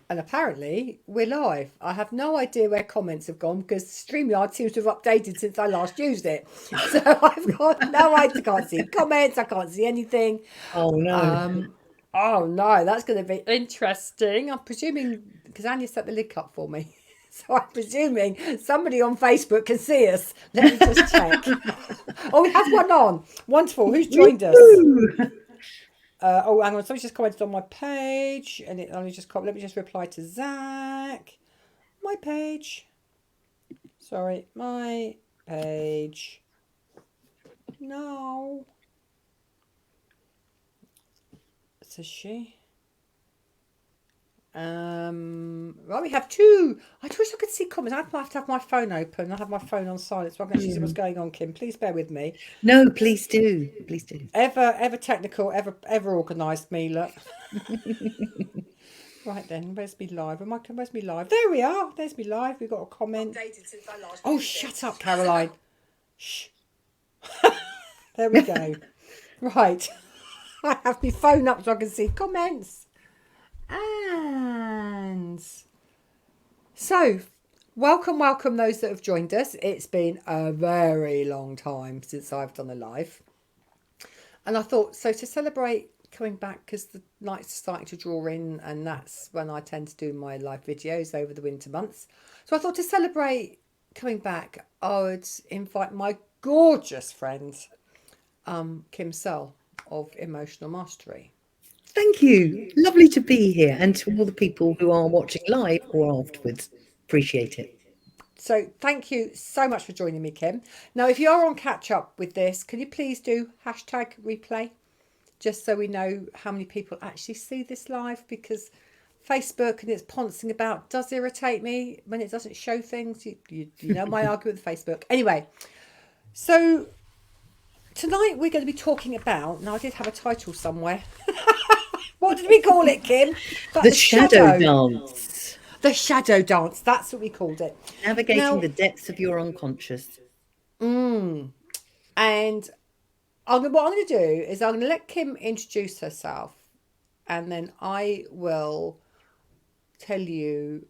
And apparently we're live. I have no idea where comments have gone because StreamYard seems to have updated since I last used it. So I've got no idea. I can't see comments. I can't see anything. Oh no. Oh no, that's going to be interesting. I'm presuming because Anya set the link up for me. So I'm presuming somebody on Facebook can see us. Let me just check. Oh, we have one on. Wonderful. Who's joined us? Woo! Oh, hang on. Somebody just commented on my page, and it only just let me just reply to Zach. My page. Sorry, my page. No, says she. Right, we have two. I wish I could see comments. I have to have my phone open. I have my phone on silent so I can actually see what's going on. Kim, please bear with me. No, please do. Please do. Ever technical, ever organised me. Look. Right then, where's me live? Where's me live? There we are. There's me live. We've got a comment. Oh, shut up, Caroline. Shh. There we go. Right. I have my phone up so I can see comments. And so, welcome those that have joined us. It's been a very long time since I've done a live. And I thought, so to celebrate coming back, because the nights are starting to draw in, and that's when I tend to do my live videos over the winter months. So I thought to celebrate coming back, I would invite my gorgeous friend, Kim Searle of Emotional Mastery. Thank you. Lovely to be here, and to all the people who are watching live or afterwards. Appreciate it. So thank you so much for joining me, Kim. Now, if you are on catch up with this, can you please do #replay? Just so we know how many people actually see this live, because Facebook and its poncing about does irritate me when it doesn't show things. You know my argument with Facebook. Anyway, so tonight we're going to be talking about, now I did have a title somewhere. What did we call it, Kim? The shadow dance. The shadow dance, that's what we called it. Navigating the depths of your unconscious. And what I'm going to do is I'm going to let Kim introduce herself, and then I will tell you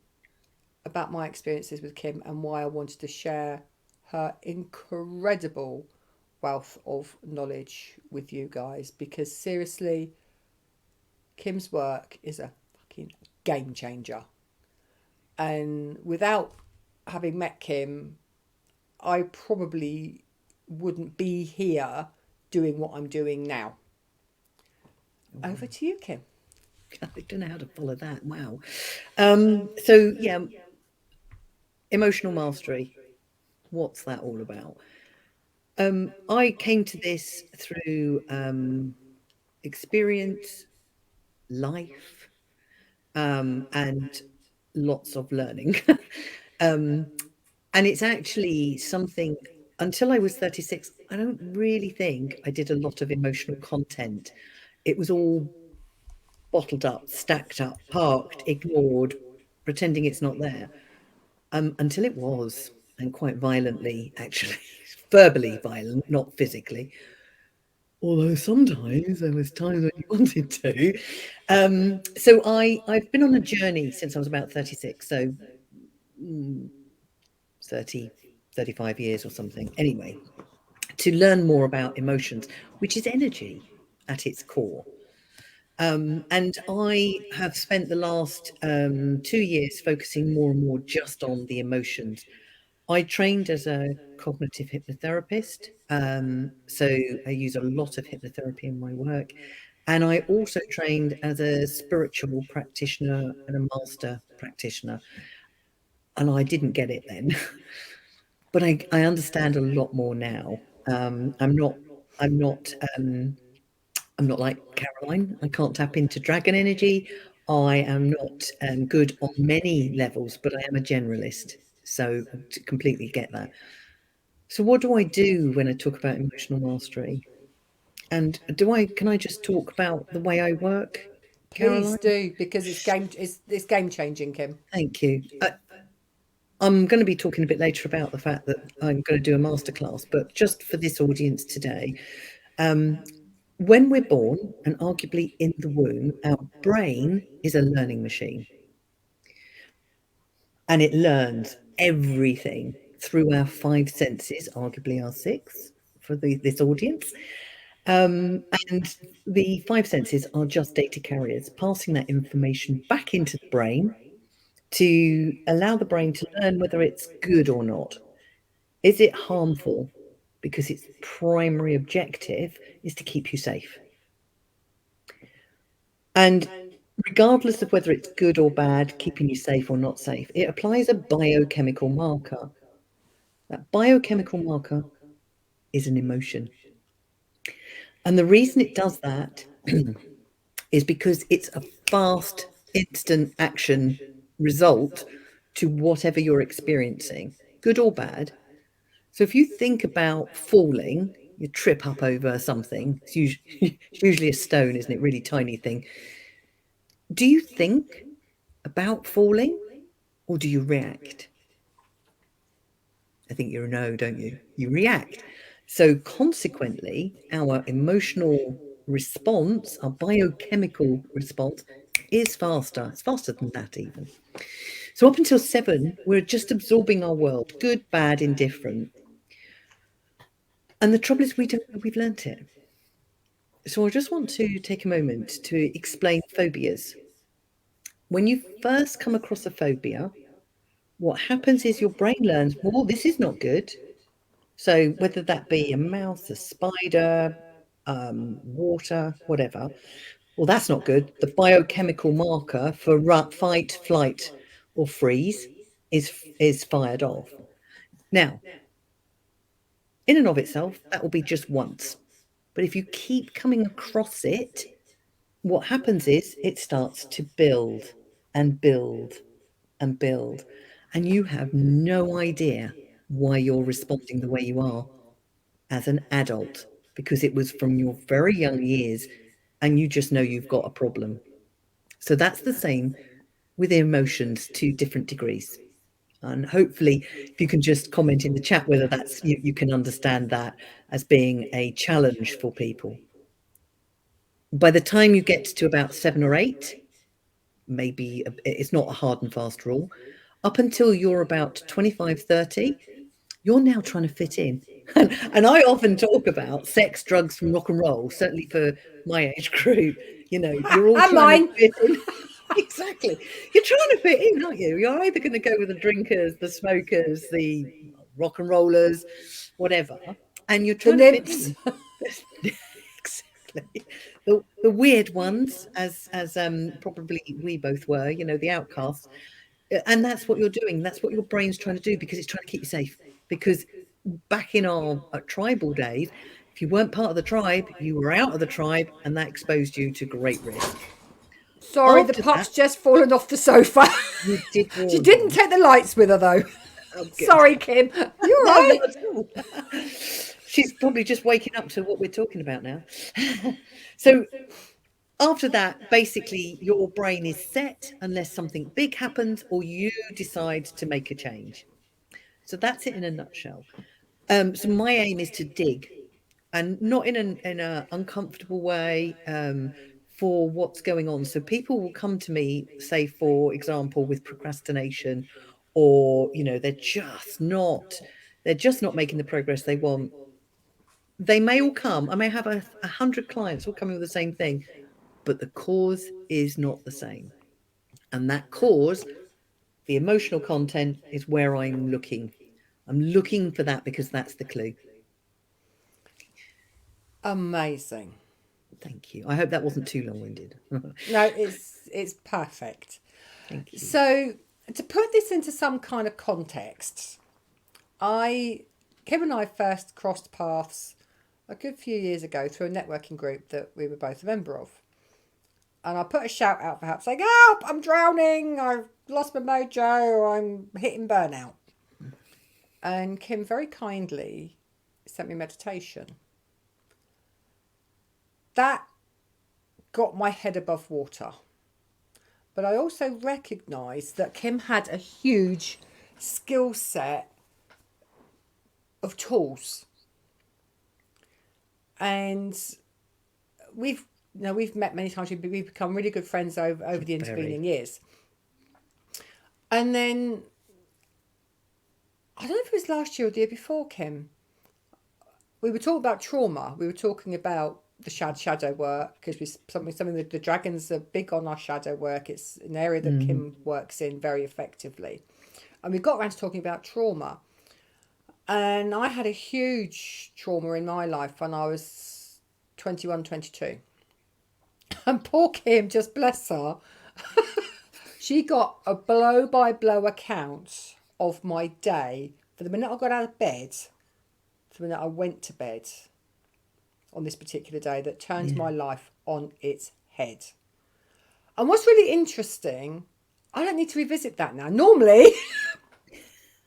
about my experiences with Kim and why I wanted to share her incredible wealth of knowledge with you guys, because seriously, Kim's work is a fucking game changer. And without having met Kim, I probably wouldn't be here doing what I'm doing now. Over to you, Kim. I don't know how to follow that. Wow. So yeah, emotional mastery. What's that all about? I came to this through experience, life, and lots of learning. And it's actually something, until I was 36, I don't really think I did a lot of emotional content. It was all bottled up, stacked up, parked, ignored, pretending it's not there, until it was, and quite violently, actually. Verbally violent, not physically. Although sometimes there was times when you wanted to. So I've been on a journey since I was about 36, so 30, 35 years or something. Anyway, to learn more about emotions, which is energy at its core. And I have spent the last 2 years focusing more and more just on the emotions. I trained as a cognitive hypnotherapist, so I use a lot of hypnotherapy in my work. And I also trained as a spiritual practitioner and a master practitioner. And I didn't get it then, but I understand a lot more now. I'm not I'm not I'm not like Caroline. I can't tap into dragon energy. I am not good on many levels, but I am a generalist. So to completely get that. So what do I do when I talk about emotional mastery? And can I just talk about the way I work, Please Caroline? do, because it's game changing, Kim. Thank you. I'm going to be talking a bit later about the fact that I'm going to do a masterclass, but just for this audience today, when we're born, and arguably in the womb, our brain is a learning machine. and it learns everything through our five senses, arguably our six for this audience. And the five senses are just data carriers, passing that information back into the brain to allow the brain to learn whether it's good or not. Is it harmful? Because its primary objective is to keep you safe. And regardless of whether it's good or bad, keeping you safe or not safe, it applies a biochemical marker. That biochemical marker is an emotion. And the reason it does that is because it's a fast, instant action result to whatever you're experiencing, good or bad. So if you think about falling, you trip up over something, it's usually a stone, isn't it? Really tiny thing. Do you think about falling or do you react? I think you're a no, don't you? You react. So consequently, our emotional response, our biochemical response is faster. It's faster than that even. So up until 7, we're just absorbing our world, good, bad, indifferent. And the trouble is we don't know we've learnt it. So I just want to take a moment to explain phobias. When you first come across a phobia, what happens is your brain learns, well, this is not good. So whether that be a mouse, a spider, water, whatever, well, that's not good. The biochemical marker for fight, flight, or freeze is fired off. Now, in and of itself, that will be just once. But if you keep coming across it, what happens is it starts to build and build and build. And you have no idea why you're responding the way you are as an adult, because it was from your very young years and you just know you've got a problem. So that's the same with emotions to different degrees. And hopefully, if you can just comment in the chat whether that's you can understand that as being a challenge for people. By the time you get to about 7 or 8, maybe it's not a hard and fast rule. Up until you're about 25, 30, you're now trying to fit in. And I often talk about sex, drugs, and rock and roll, certainly for my age group. You know, you're all And trying to mine. fit in. Exactly. You're trying to fit in, aren't you? You're either going to go with the drinkers, the smokers, the rock and rollers, whatever, and you're The trying to fit nymphs. in. Exactly. The weird ones, as probably we both were, you know, the outcasts. And that's what you're doing. That's what your brain's trying to do because it's trying to keep you safe. Because back in our tribal days, if you weren't part of the tribe, you were out of the tribe, and that exposed you to great risk. Sorry, the After that, pot's just fallen off the sofa. you did She warn didn't him. take the lights with her though. Oh, good. Sorry, Kim. You all No, not right? at all. She's probably just waking up to what we're talking about now. So after that, basically, your brain is set unless something big happens or you decide to make a change. So that's it in a nutshell. So my aim is to dig, and not in a uncomfortable way, for what's going on. So people will come to me, say, for example, with procrastination, or you know, they're just not making the progress they want. They may all come. I may have 100 clients all coming with the same thing, but the cause is not the same. And that cause, the emotional content, is where I'm looking. I'm looking for that because that's the clue. Amazing. Thank you. I hope that wasn't too long-winded. No, it's perfect. Thank you. So to put this into some kind of context, I Kim and I first crossed paths a good few years ago through a networking group that we were both a member of. And I put a shout out perhaps saying, help, I'm drowning, I've lost my mojo, I'm hitting burnout. And Kim very kindly sent me meditation. That got my head above water. But I also recognised that Kim had a huge skill set of tools. And we've we've met many times. We've become really good friends over the intervening Very. years. And then I don't know if it was last year or the year before, Kim. We were talking about trauma. We were talking about the shadow work because we something that the dragons are big on our shadow work. It's an area that Mm. Kim works in very effectively, and we got around to talking about trauma. And I had a huge trauma in my life when I was 21, 22. And poor Kim, just bless her, she got a blow by blow account of my day for the minute I got out of bed to the minute I went to bed on this particular day that turned Yeah. my life on its head. And what's really interesting, I don't need to revisit that now. Normally,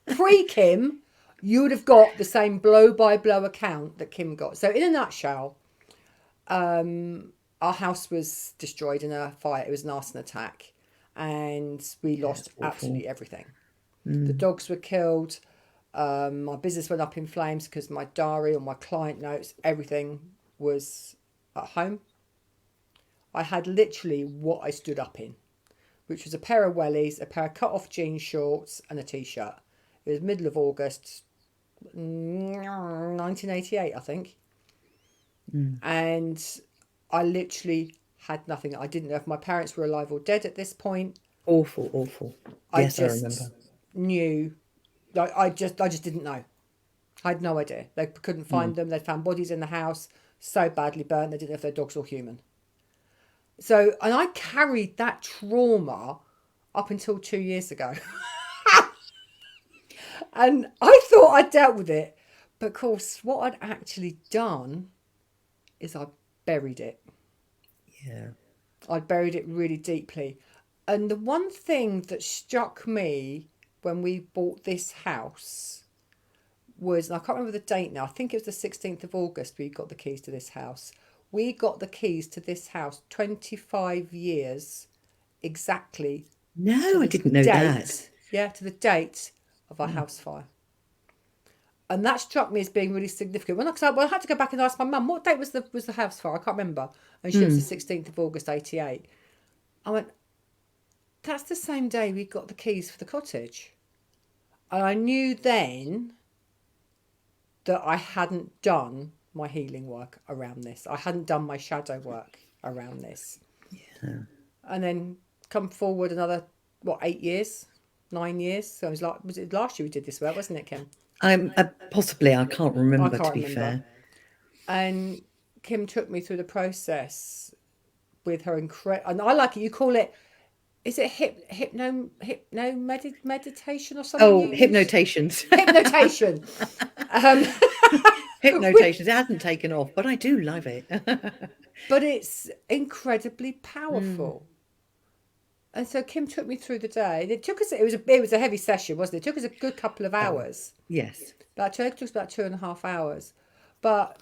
pre Kim, you would have got the same blow by blow account that Kim got. So, in a nutshell, our house was destroyed in a fire. It was an arson attack, and we Yeah, lost it's awful. absolutely everything. The Mm. dogs were killed. My business went up in flames because my diary and my client notes, everything was at home. I had literally what I stood up in, which was a pair of wellies, a pair of cut off jean shorts, and a t shirt. It was middle of August, 1988, I think. Mm. And I literally had nothing. I didn't know if my parents were alive or dead at this point. Awful, awful. I Yes, I remember. just knew. I just didn't know. I had no idea. They couldn't Mm. find them. They found bodies in the house so badly burnt they didn't know if they're dogs or human. So, and I carried that trauma up until 2 years ago. And I thought I'd dealt with it. But of course, what I'd actually done is I buried it. Yeah. I'd buried it really deeply. And the one thing that struck me when we bought this house was, and I can't remember the date now, I think it was the 16th of August we got the keys to this house. We got the keys to this house 25 years exactly to No, I the didn't know that. date, yeah, to the date of our Mm. house fire. And that struck me as being really significant. Well, I had to go back and ask my mum, what date was the house fire? I can't remember. And she was the Mm. 16th of August, 88. I went, that's the same day we got the keys for the cottage. And I knew then that I hadn't done my healing work around this. I hadn't done my shadow work around this. Yeah. And then come forward another, 8 years? 9 years? So it was it last year we did this work, wasn't it, Kim? Possibly, I can't I remember, to can't be remember. fair. And Kim took me through the process with her incredible, and I like it. You call it, is it meditation or something you Oh, use? hypnotations. Hypnotation. Um, Hypnotations. It hasn't taken off, but I do love it. but it's incredibly Mm. powerful. And so Kim took me through the day. It took us. It was a heavy session, wasn't it? It took us a good couple of Oh, hours. yes. It took us about 2.5 hours. But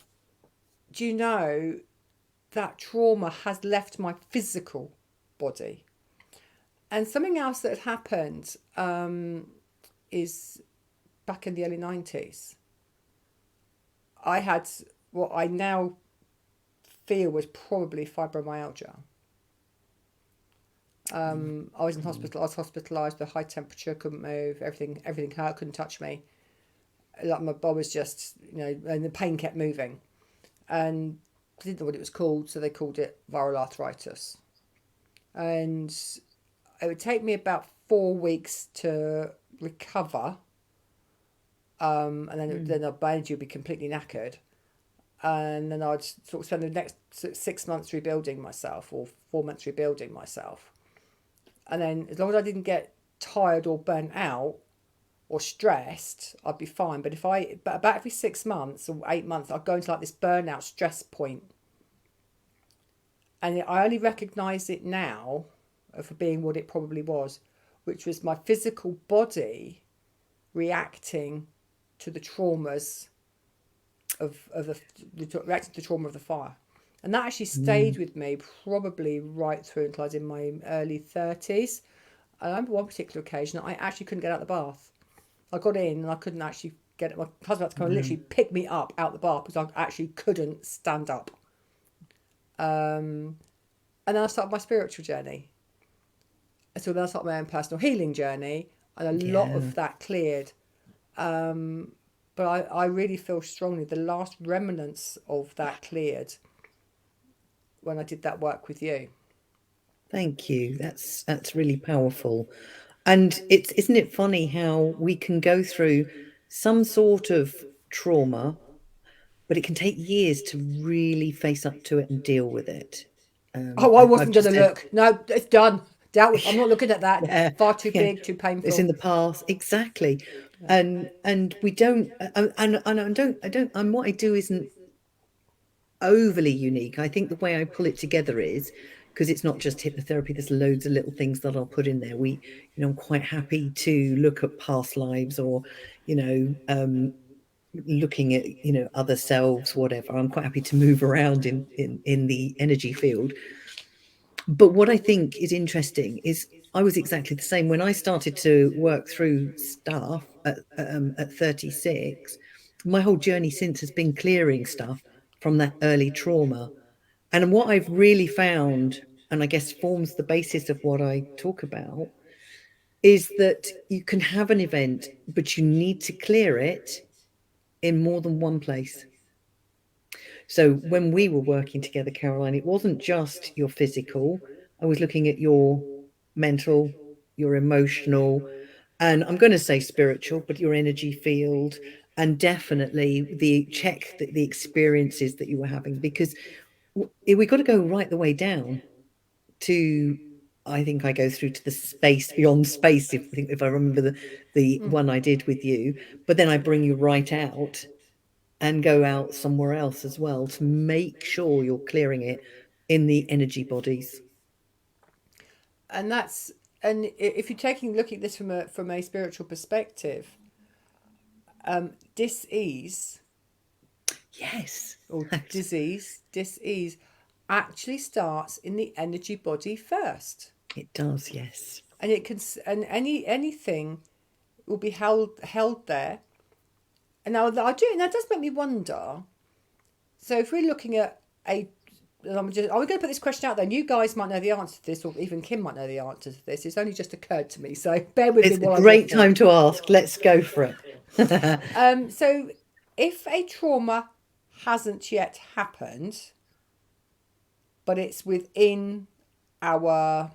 do you know that trauma has left my physical body? And something else that had happened is back in the early 90s. I had what I now feel was probably fibromyalgia. I was in Mm. hospital. I was hospitalised with high temperature, couldn't move. Everything hurt, couldn't touch me. Like my body was just, and the pain kept moving. And I didn't know what it was called, so they called it viral arthritis. And it would take me about 4 weeks to recover, and then Mm. then my energy would be completely knackered, and then I'd sort of spend the next 6 months rebuilding myself, or 4 months rebuilding myself, and then as long as I didn't get tired or burnt out or stressed, I'd be fine. But about every 6 months or 8 months, I'd go into like this burnout stress point, and I only recognise it now for being what it probably was, which was my physical body reacting to the traumas of reacting to the trauma of the fire. And that actually Mm. stayed with me probably right through until I was in my early 30s. I remember one particular occasion I actually couldn't get out of the bath. I got in and I couldn't actually get it. My husband had to come and Wow. literally pick me up out the bath because I actually couldn't stand up. And then I started my spiritual journey. So then I started my own personal healing journey, and a lot Yeah. of that cleared. But I really feel strongly the last remnants of that cleared when I did that work with you. Thank you. That's really powerful. And it's isn't it funny how we can go through some sort of trauma, but it can take years to really face up to it and deal with it. Oh, I I've wasn't going to just had, look. No, it's done. Dealt with. I'm not looking at that. yeah, Far too yeah, big, too it's in painful. the past exactly, and we don't, and I don't, and what I do isn't overly unique. I think the way I pull it together is because it's not just hypnotherapy. There's loads of little things that I'll put in there. I'm quite happy to look at past lives or, you know, looking at other selves, whatever. I'm quite happy to move around in the energy field. But what I think is interesting is I was exactly the same when I started to work through stuff at 36. My whole journey since has been clearing stuff from that early trauma. And what I've really found, and I guess forms the basis of what I talk about, is that you can have an event, but you need to clear it in more than one place. So when we were working together, Caroline, it wasn't just your physical. I was looking at your mental, your emotional, and I'm going to say spiritual, but your energy field, and definitely the experiences that you were having, because we got to go right the way down to. I think I go through to the space beyond space, if I remember the one I did with you, but then I bring you right out and go out somewhere else as well to make sure you're clearing it in the energy bodies. And that's and if you're taking looking at this from a spiritual perspective, dis-ease Yes, or disease actually starts in the energy body first, it does. Yes. and it can and anything will be held there. And now I do, and that does make me wonder. So if we're looking at a and are we going to put this question out there? And you guys might know the answer to this, or even Kim might know the answer to this. It's only just occurred to me, so bear with me It's a while I great waffle. time to ask. Let's go for it. So if a trauma hasn't yet happened, but it's within our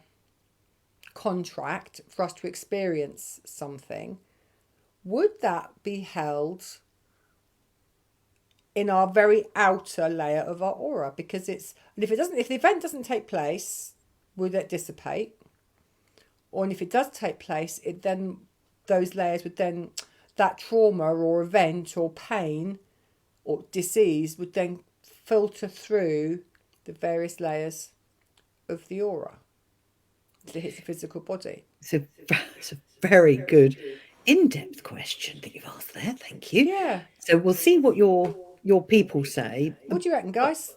contract for us to experience something, would that be held in our very outer layer of our aura? Because it's, and if it doesn't, if the event doesn't take place, would it dissipate? Or and if it does take place, it then, those layers would then, that trauma or event or pain or disease would then filter through the various layers of the aura until it hits the physical body. It's a very good in-depth question that you've asked there. Thank you. Yeah. So we'll see what your people say. What do you reckon, guys?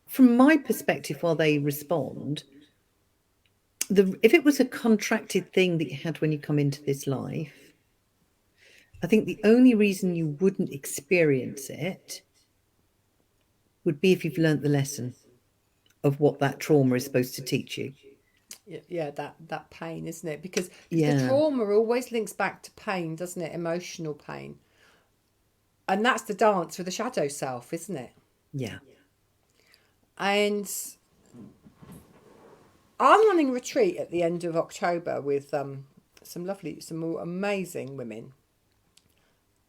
From my perspective, while they respond, if it was a contracted thing that you had when you come into this life, I think the only reason you wouldn't experience it would be if you've learnt the lesson of what that trauma is supposed to teach you. Yeah, that pain, isn't it? Because the Yeah, trauma always links back to pain, doesn't it? Emotional pain, and that's the dance with the shadow self, isn't it? yeah. And I'm running a retreat at the end of October with some amazing women,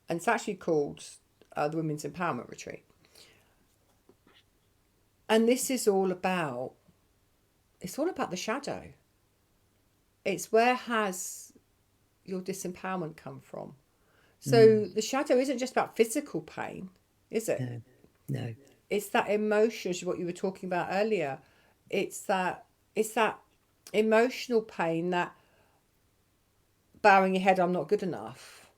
and it's actually called the Women's Empowerment Retreat. And this is all about, it's all about the shadow. It's where has your disempowerment come from? So Mm, the shadow isn't just about physical pain, is it? no, no. It's that emotion, which is what you were talking about earlier. It's that it's that emotional pain, that bowing your head, I'm not good enough,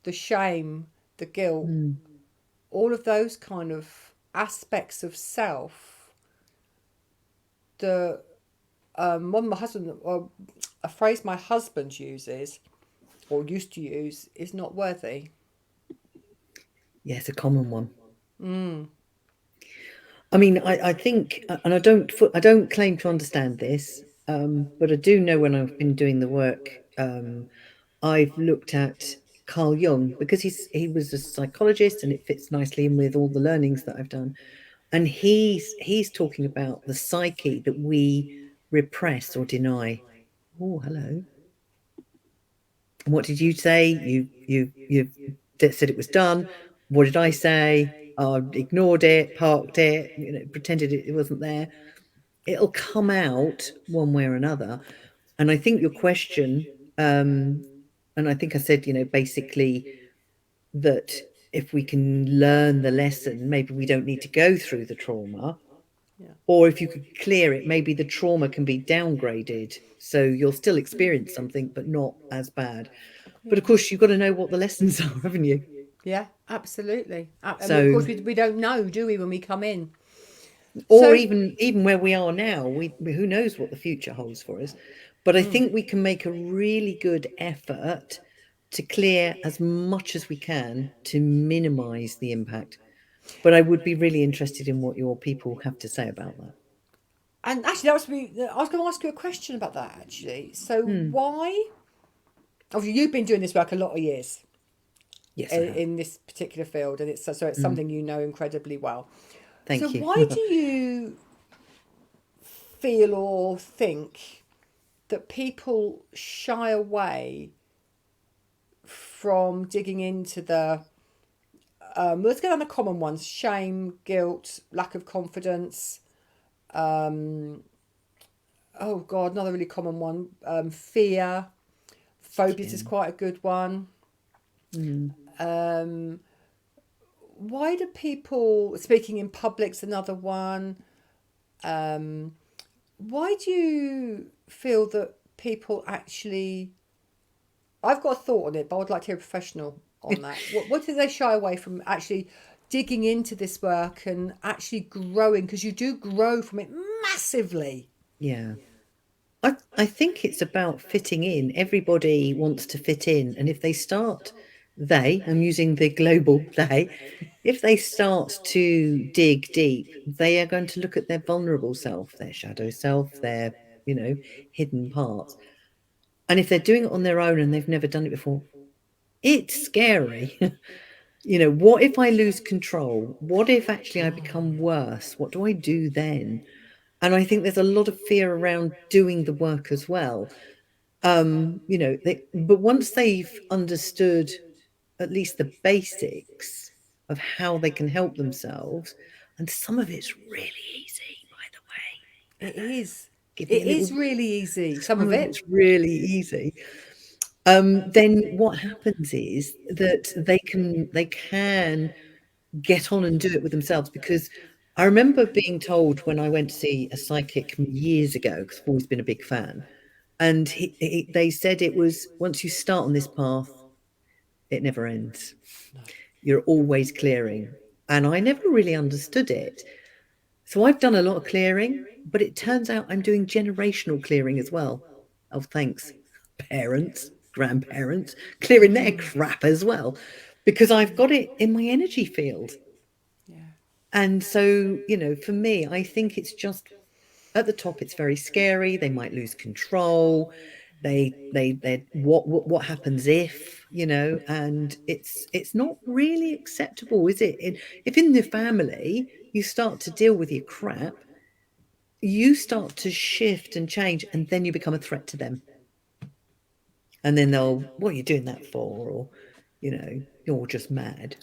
the shame, the guilt, Mm, all of those kind of aspects of self. The one my husband, or a phrase my husband uses or used to use, is not worthy. yeah, it's a common one. I mean, I think, and I don't claim to understand this, but I do know when I've been doing the work, I've looked at. Carl Jung, because he was a psychologist, and it fits nicely in with all the learnings that I've done. And he's talking about the psyche that we repress or deny. Oh, hello. And what did you say? You said it was done. What did I say? Ignored it, parked it, pretended it wasn't there. It'll come out one way or another. And I think your question, and I think I said, basically that if we can learn the lesson, maybe we don't need to go through the trauma. Yeah. Or if you could clear it, maybe the trauma can be downgraded. So you'll still experience something, but not as bad. But Yeah. of course, you've got to know what the lessons are, haven't you? Yeah, absolutely. And of So, course, we don't know, do we, when we come in? or So, even where we are now, who knows what the future holds for us. But I think we can make a really good effort to clear as much as we can to minimize the impact. But I would be really interested in what your people have to say about that. and actually, that was me. I was going to ask you a question about that, actually. So, Hmm. why? Obviously, you've been doing this work a lot of years Yes, I have. in this particular field, and it's Mm. something you know incredibly well. So, Thank you. why do you feel or think that people shy away from digging into the let's get on the common ones: shame, guilt, lack of confidence. Oh God, another really common one: fear. Phobias Yeah. is quite a good one. Mm. Um, why do people speaking in public's another one? Um, why do you feel that people actually? I've got a thought on it, but I'd like to hear a professional on that. What do they shy away from actually digging into this work and actually growing? Because you do grow from it massively. Yeah. I think it's about fitting in. Everybody wants to fit in. And if they start, I'm using the global they, if they start to dig deep, they are going to look at their vulnerable self, their shadow self, their, you know, hidden parts. And if they're doing it on their own and they've never done it before, it's scary. What if I lose control? What if actually I become worse? What do I do then? And I think there's a lot of fear around doing the work as well. But once they've understood at least the basics of how they can help themselves, and some of it's really easy, by the way. It is. Give me It a little is bit. really easy. Some Some of of it. it's really easy. Then what happens is that they can get on and do it with themselves, because I remember being told when I went to see a psychic years ago, because I've always been a big fan, and they said it was, once you start on this path, it never ends. No. You're always clearing. And I never really understood it. So I've done a lot of clearing, but it turns out I'm doing generational clearing as well. Oh, thanks, parents, grandparents, clearing their crap as well, because I've got it in my energy field. Yeah. And so, for me, I think it's just at the top, it's very scary. They might lose control. They what happens if, and it's not really acceptable, is it? If in the family you start to deal with your crap, you start to shift and change, and then you become a threat to them. And then what are you doing that for? Or, you're just mad.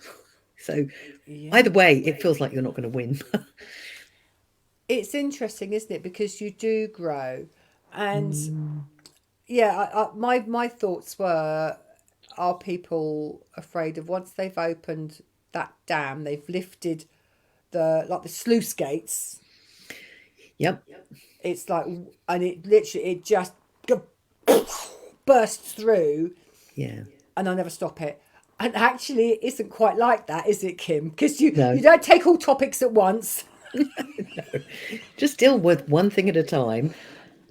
So Yeah. either way, it feels like you're not going to win. It's interesting, isn't it? Because you do grow, and Mm. yeah, my thoughts were: are people afraid of once they've opened that dam, they've lifted the sluice gates? Yep. It's like, and it literally it just bursts through, Yeah. and I'll never stop it. And actually, it isn't quite like that, is it, Kim? Because you No. don't take all topics at once. No. Just deal with one thing at a time.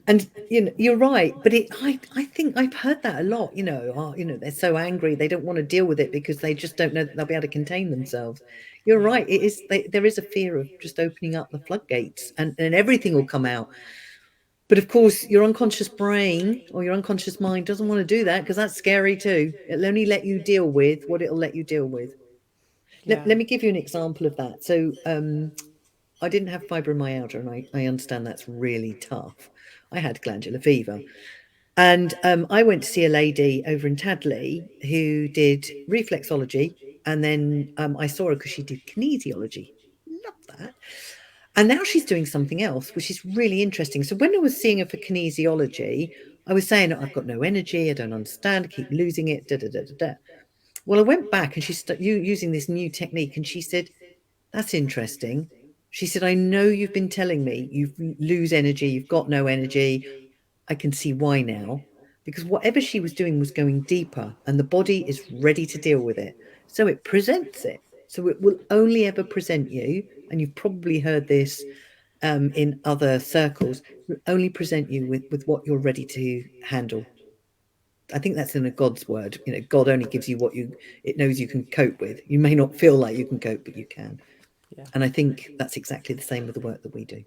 And you're right, but I think I've heard that a lot. They're so angry they don't want to deal with it because they just don't know that they'll be able to contain themselves. You're Yeah. right. There is a fear of just opening up the floodgates, and everything will come out. But of course, your unconscious brain or your unconscious mind doesn't want to do that because that's scary too. It'll only let you deal with what it'll let you deal with. Let, Yeah. let me give you an example of that. So, I didn't have fibromyalgia, and I understand that's really tough. I had glandular fever. And I went to see a lady over in Tadley who did reflexology. And then I saw her because she did kinesiology. Love that. And now she's doing something else, which is really interesting. So when I was seeing her for kinesiology, I was saying, I've got no energy. I don't understand. I keep losing it. Da, da, da, da, da. Well, I went back and she started using this new technique. And she said, that's interesting. She said, I know you've been telling me you lose energy. You've got no energy. I can see why now, because whatever she was doing was going deeper and the body is ready to deal with it. So it presents it. So it will only ever present you, and you've probably heard this in other circles, only present you with what you're ready to handle. I think that's in a God's word. You know, God only gives you what it knows you can cope with. You may not feel like you can cope, but you can. Yeah. And I think that's exactly the same with the work that we do.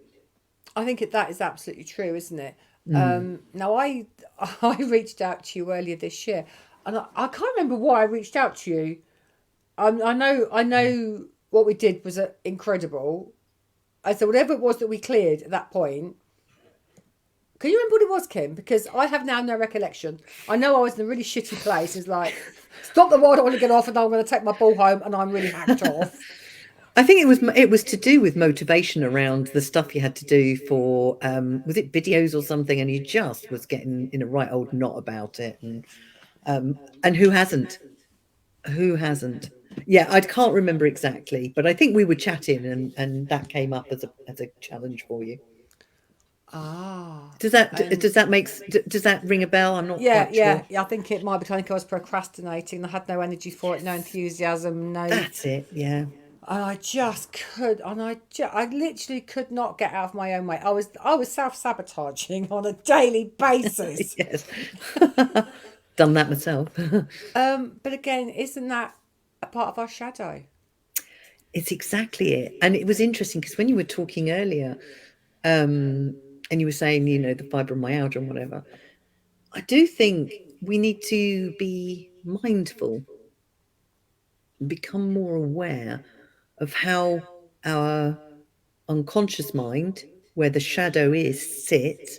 I think that is absolutely true, isn't it? Mm. Now, I reached out to you earlier this year, and I can't remember why I reached out to you. I know what we did was incredible. I said whatever it was that we cleared at that point. Can you remember what it was, Kim? Because I have now no recollection. I know I was in a really shitty place. It's like, stop the world, I want to get off, and I'm going to take my ball home, and I'm really hacked off. I think it was to do with motivation around the stuff you had to do for was it videos or something, and you just was getting in a right old knot about it, and who hasn't? Who hasn't? Yeah, I can't remember exactly, but I think we were chatting, and that came up as a challenge for you. Ah, Does that and does that does that ring a bell? I'm not yeah, quite yeah, sure. yeah. I think it might be. I think I was procrastinating. I had no energy for it, no Yes, enthusiasm, no. that's it. Yeah. And I just could, I literally could not get out of my own way. I was self sabotaging on a daily basis. Yes. Done that myself. But again, isn't that a part of our shadow? It's exactly it. And it was interesting because when you were talking earlier, um, and you were saying, the fibromyalgia and whatever, I do think we need to be mindful, become more aware of how our unconscious mind, where the shadow is, sits,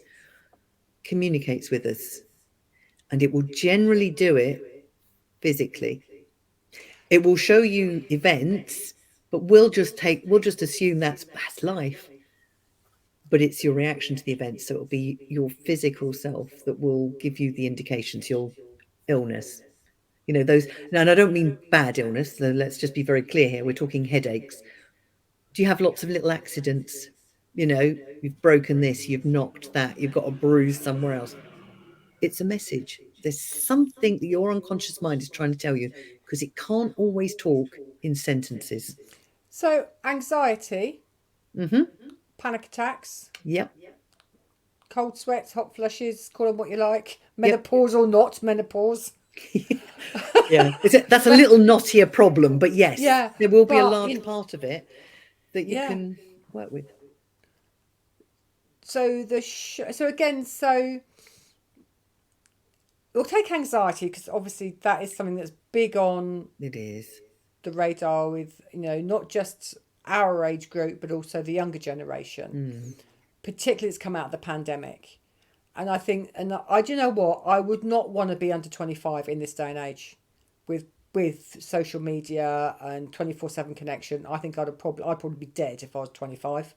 communicates with us. And it will generally do it physically. It will show you events, but we'll just assume that's life. But it's your reaction to the event. So it'll be your physical self that will give you the indications, your illness. Those, and I don't mean bad illness. So let's just be very clear here. We're talking headaches. Do you have lots of little accidents? You've broken this, you've knocked that, you've got a bruise somewhere else. It's a message. There's something that your unconscious mind is trying to tell you because it can't always talk in sentences. So, anxiety, Mm-hmm. panic attacks, Yep. cold sweats, hot flushes, call them what you like, Yep. menopause or not menopause. Yeah. That's a little knottier problem, but yes, Yeah, there will be a but large part of it that you yeah. can work with. So again, so we'll take anxiety because obviously that is something that's big on It is. the radar with not just our age group but also the younger generation. Mm. Particularly, it's come out of the pandemic, and I think, and I do you know what, I would not want to be under 25 in this day and age, with social media and 24/7 connection. I think I'd probably be dead if I was 25.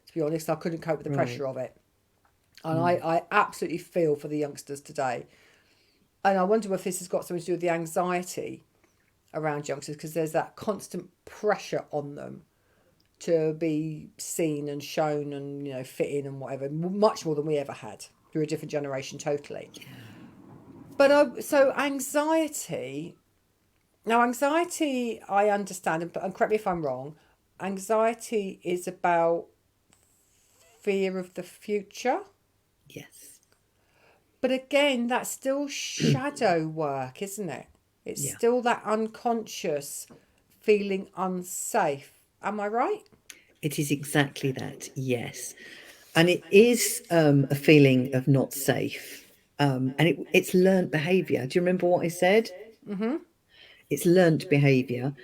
To be honest, I couldn't cope with the Right. pressure of it, and Mm. I absolutely feel for the youngsters today. And I wonder if this has got something to do with the anxiety around youngsters because there's that constant pressure on them to be seen and shown and fit in and whatever, much more than we ever had. We're a different generation totally. But so anxiety. Now, anxiety, I understand, and correct me if I'm wrong. Anxiety is about fear of the future, Yes. but again, that's still shadow work, isn't it? It's Yeah. still that unconscious feeling unsafe. Am I right? It is exactly that. Yes. And it is a feeling of not safe. And it's learned behavior. Do you remember what I said? Mm-hmm. It's learned behavior.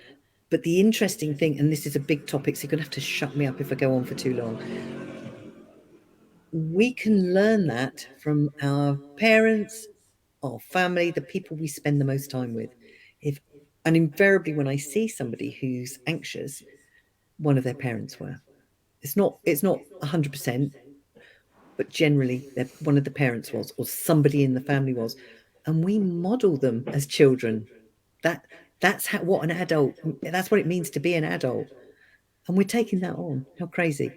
But the interesting thing, and this is a big topic, so you're going to have to shut me up if I go on for too long. We can learn that from our parents, our family, the people we spend the most time with. If and invariably, when I see somebody who's anxious, one of their parents were. It's not 100%, but generally, one of the parents was, or somebody in the family was, and we model them as children. That that's how what an adult. That's what it means to be an adult, and we're taking that on. How crazy!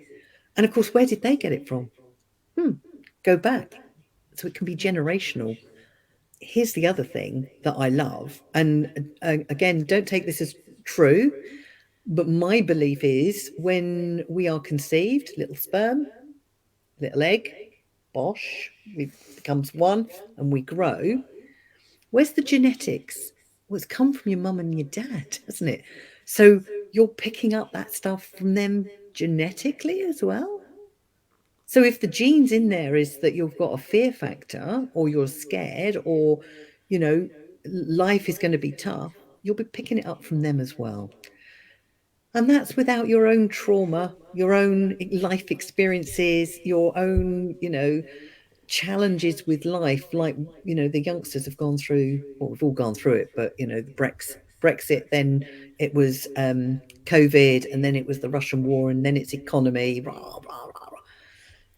And of course, where did they get it from? Hmm. Go back, so it can be generational. Here's the other thing that I love, and again, don't take this as true, but my belief is when we are conceived, little sperm, little egg, bosh, we becomes one, and we grow. Where's the genetics? Well, it's come from your mum and your dad, hasn't it? So you're picking up that stuff from them genetically as well. So if the genes in there is that you've got a fear factor, or you're scared, or you know life is going to be tough, you'll be picking it up from them as well. And that's without your own trauma, your own life experiences, your own, challenges with life. Like, the youngsters have gone through, well, we've all gone through it, but, the Brexit, then it was COVID, and then it was the Russian war, and then it's economy, rah, rah, rah, rah.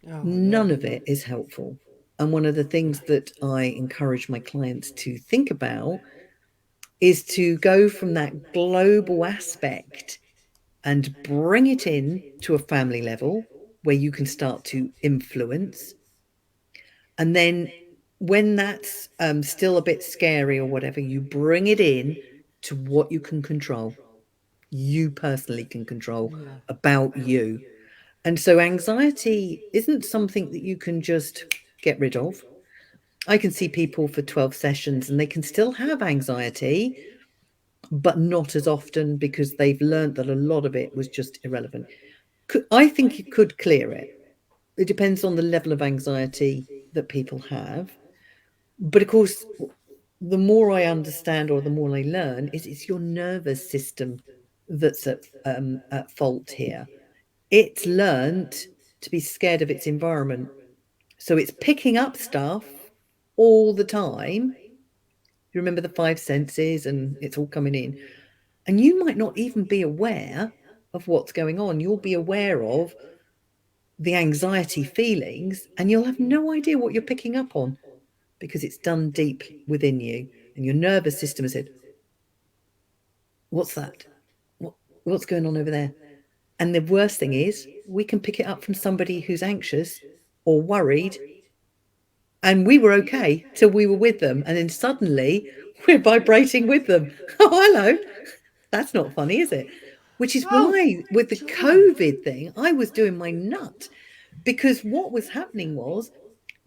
Oh yeah. None of it is helpful. And one of the things that I encourage my clients to think about is to go from that global aspect and bring it in to a family level where you can start to influence. And then when that's still a bit scary or whatever, you bring it in to what you can control, you personally can control Yeah. about you. And so anxiety isn't something that you can just get rid of. I can see people for 12 sessions and they can still have anxiety, but not as often because they've learned that a lot of it was just irrelevant. I think you could clear it. It depends on the level of anxiety that people have. But of course, the more I understand or the more I learn, is it's your nervous system that's at fault here. It's learned to be scared of its environment. So it's picking up stuff all the time. You remember the five senses and it's all coming in. And you might not even be aware of what's going on. You'll be aware of the anxiety feelings and you'll have no idea what you're picking up on because it's done deep within you. And your nervous system has said, what's that? What, what's going on over there? And the worst thing is, we can pick it up from somebody who's anxious or worried. And we were okay till we were with them. And then suddenly we're vibrating with them. Oh, hello. That's not funny, is it? Which is Oh why with the God. COVID thing, I was doing my nut because what was happening was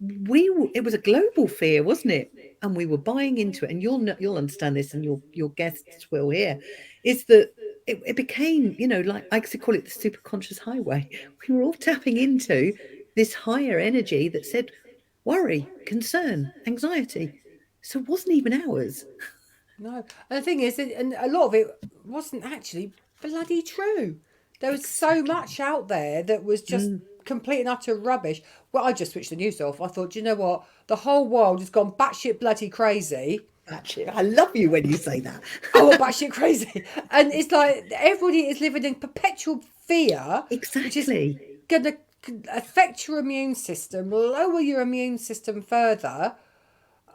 it was a global fear, wasn't it? And we were buying into it. And you'll understand this, and your guests will hear, is that it became, like I could call it the super conscious highway. We were all tapping into this higher energy that said worry, concern, anxiety. So it wasn't even ours. No, and the thing is, and a lot of it wasn't actually bloody true. There was so Exactly. much out there that was just Mm. complete and utter rubbish. Well, I just switched the news off. I thought, "Do you know what? The whole world has gone batshit bloody crazy. Actually, I love you when you say that. Oh, batshit crazy," and it's like everybody is living in perpetual fear, which is Exactly. going to affect your immune system, lower your immune system further.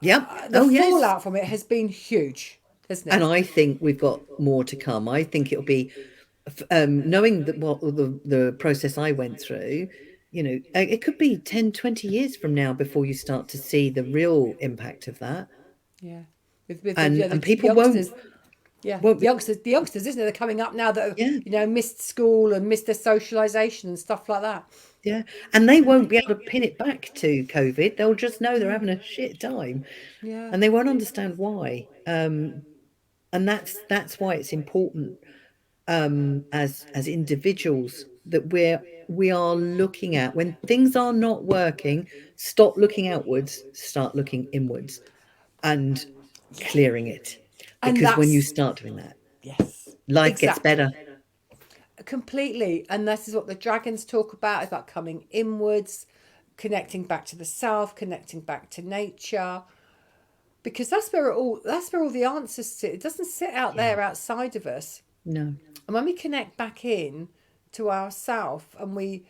Yep. The Oh, yes. fallout from it has been huge, hasn't And it? I think we've got more to come. I think it'll be, knowing that what the process I went through, it could be 10, 20 years from now before you start to see the real impact of that. Yeah, with the, And yeah, the people youngsters. Yeah, won't be, the youngsters, isn't it? They're coming up now that have, yeah, missed school and missed their socialisation and stuff like that. yeah. And they won't be able to pin it back to COVID. They'll just know they're having a shit time Yeah, and they won't understand why. And that's why it's important, as individuals, that we're we are looking at when things are not working, stop looking outwards, start looking inwards and Yeah. clearing it. And Because when you that's, start doing that, yes, life gets better. exactly. Completely. And this is what the dragons talk about, is about coming inwards, connecting back to the self, connecting back to nature. Because that's where all the answers sit. It doesn't sit out Yeah. there outside of us. No. And when we connect back in to ourself, and the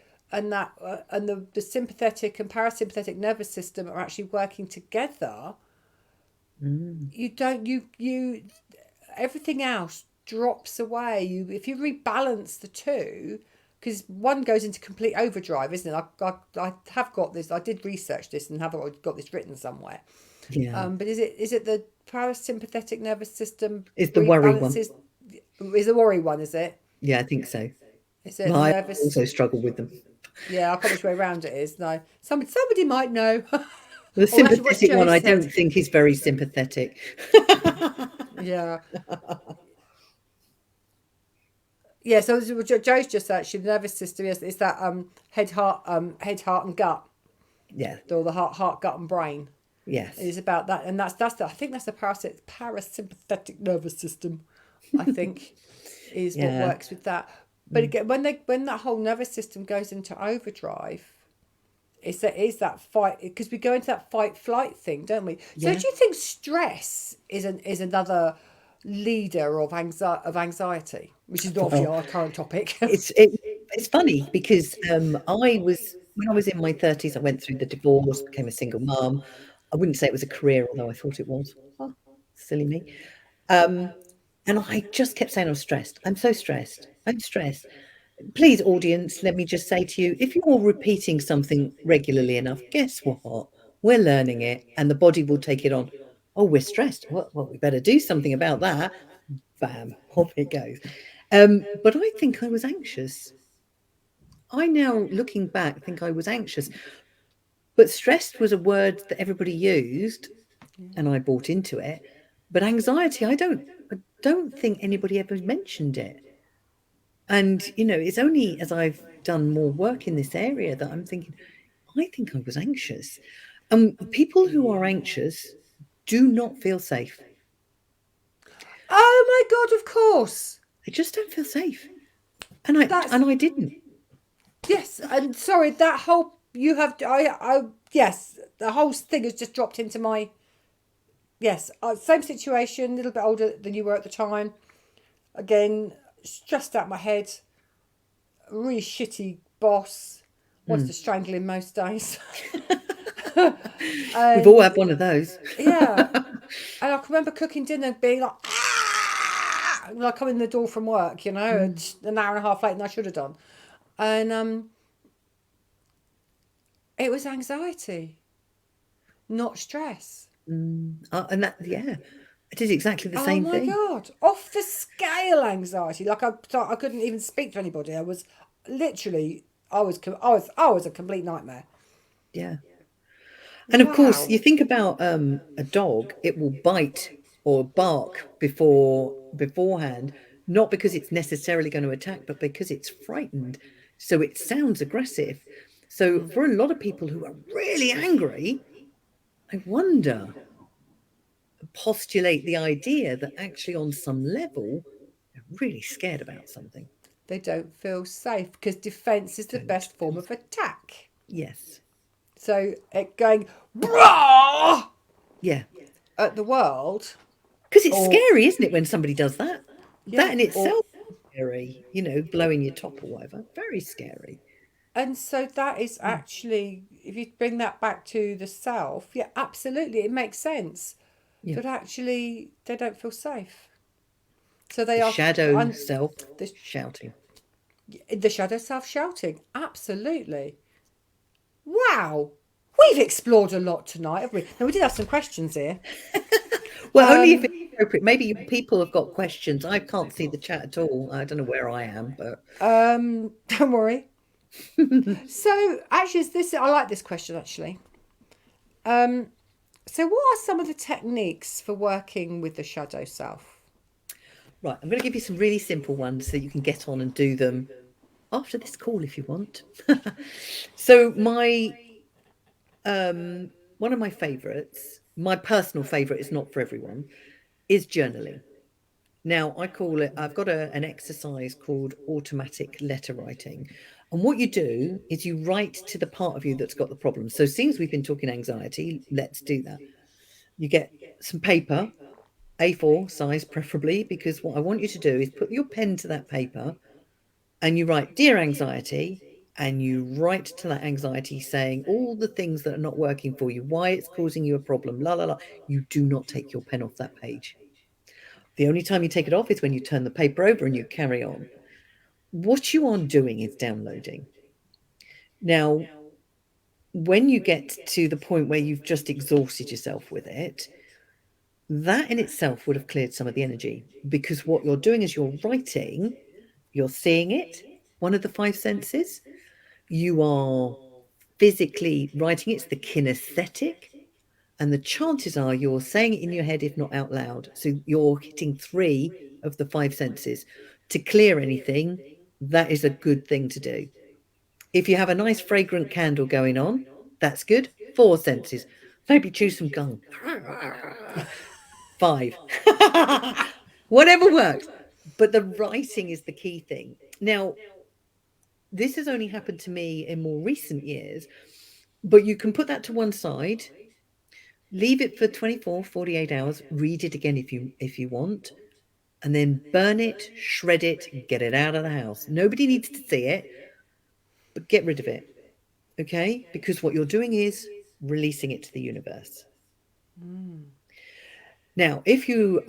sympathetic and parasympathetic nervous system are actually working together, Mm. you don't you everything else drops away. If you rebalance the two, because one goes into complete overdrive, isn't it? I have got this. I did research this and have got this written somewhere. Yeah. But is it the parasympathetic nervous system It's the worry one. rebalances? Is the worry one? Is it? Yeah, I think so. Is it Well, the I nervous? also struggle with them. Yeah, I can't which way around it is. No, somebody might know. The Oh, actually, what sympathetic Joe one, I said. don't think is very sympathetic. Yeah, yeah. So this is what Joe's just actually the nervous system. Yes, it's that head, heart, and gut, Yeah. or the heart, gut, and brain. It Yes. is about that, and I think that's the parasympathetic nervous system. I think is what Yeah. works with that. But Mm. again, when that whole nervous system goes into overdrive, is that fight, because we go into that fight flight thing, don't we? So Yeah. do you think stress is another leader of anxiety, which is obviously Well, our current topic? it's funny because I was when I was in my 30s, I went through the divorce, became a single mum. I wouldn't say it was a career, although I thought it was. Oh, silly me. Um, and I just kept saying I was stressed. I'm so stressed. I'm stressed. Please, audience, let me just say to you, if you're repeating something regularly enough, guess what? We're learning it and the body will take it on. Oh, we're stressed. Well, we better do something about that. Bam, off it goes. But I think I was anxious. I now, looking back, think I was anxious. But stressed was a word that everybody used, and I bought into it. But anxiety, I don't think anybody ever mentioned it. And it's only as I've done more work in this area that I'm thinking, I think I was anxious. People who are anxious do not feel safe. Oh my god! Of course, They just don't feel safe. And I that's and I didn't. yes. And sorry, that whole you have I yes, the whole thing has just dropped into my yes. Same situation, a little bit older than you were at the time. Again, stressed out my head. Really shitty boss. Wants to Mm. strangle him most days. We've all And had one of those. yeah, and I can remember cooking dinner and being like, ah! Like coming in the door from work, Mm, an hour and a half later than I should have done. And it was anxiety, not stress. and that, yeah, I did exactly the Oh same my thing. God. Off the scale anxiety. Like I couldn't even speak to anybody. I was literally, I was a complete nightmare. Yeah. And of course, Wow. you think about a dog, it will bite or bark beforehand, not because it's necessarily going to attack, but because it's frightened. So it sounds aggressive. So for a lot of people who are really angry, I wonder, postulate the idea that actually on some level, they're really scared about something. They don't feel safe because defense is the Don't best form feel of safe. attack. Yes. So it going "Brah!" Yeah. at the world, Because it's or scary, isn't it, when somebody does that? yeah, That in or itself is scary, blowing your top or whatever. Very scary. and so that is Mm. actually, if you bring that back to the self, yeah, absolutely, it makes sense Yeah. that actually they don't feel safe. So The they are shadow self the shouting. the shadow self shouting. Absolutely. Wow. We've explored a lot tonight, haven't we? Now we did have some questions here. Well, only if Um, it's appropriate. Maybe people have got questions. I can't see the chat at all. I don't know where I am, but don't worry. So actually, I like this question actually. Um, so what are some of the techniques for working with the shadow self? right, I'm going to give you some really simple ones so you can get on and do them after this call if you want. So my one of my favorites, my personal favorite, is not for everyone, is journaling. Now, I call it, I've got an exercise called automatic letter writing. And what you do is you write to the part of you that's got the problem. So, seeing as we've been talking anxiety, let's do that. You get some paper, A4 size preferably, because what I want you to do is put your pen to that paper and you write, Dear anxiety, and you write to that anxiety saying all the things that are not working for you, why it's causing you a problem, la la la. You do not take your pen off that page. The only time you take it off is when you turn the paper over and you carry on. What you are doing is downloading. Now, when you get to the point where you've just exhausted yourself with it, that in itself would have cleared some of the energy, because what you're doing is you're writing, you're seeing it, one of the five senses. You are physically writing, it's the kinesthetic, and the chances are you're saying it in your head, if not out loud. So you're hitting three of the five senses. To clear anything, that is a good thing to do. If you have a nice fragrant candle going on, that's good. Four senses. Maybe chew some gum. Five. Whatever works. But the writing is the key thing. Now, this has only happened to me in more recent years, but you can put that to one side, leave it for 24, 48 hours, read it again if you want, and then burn it, shred it, get it out of the house. Nobody needs to see it, but get rid of it. Okay? Because what you're doing is releasing it to the universe. Now, if you're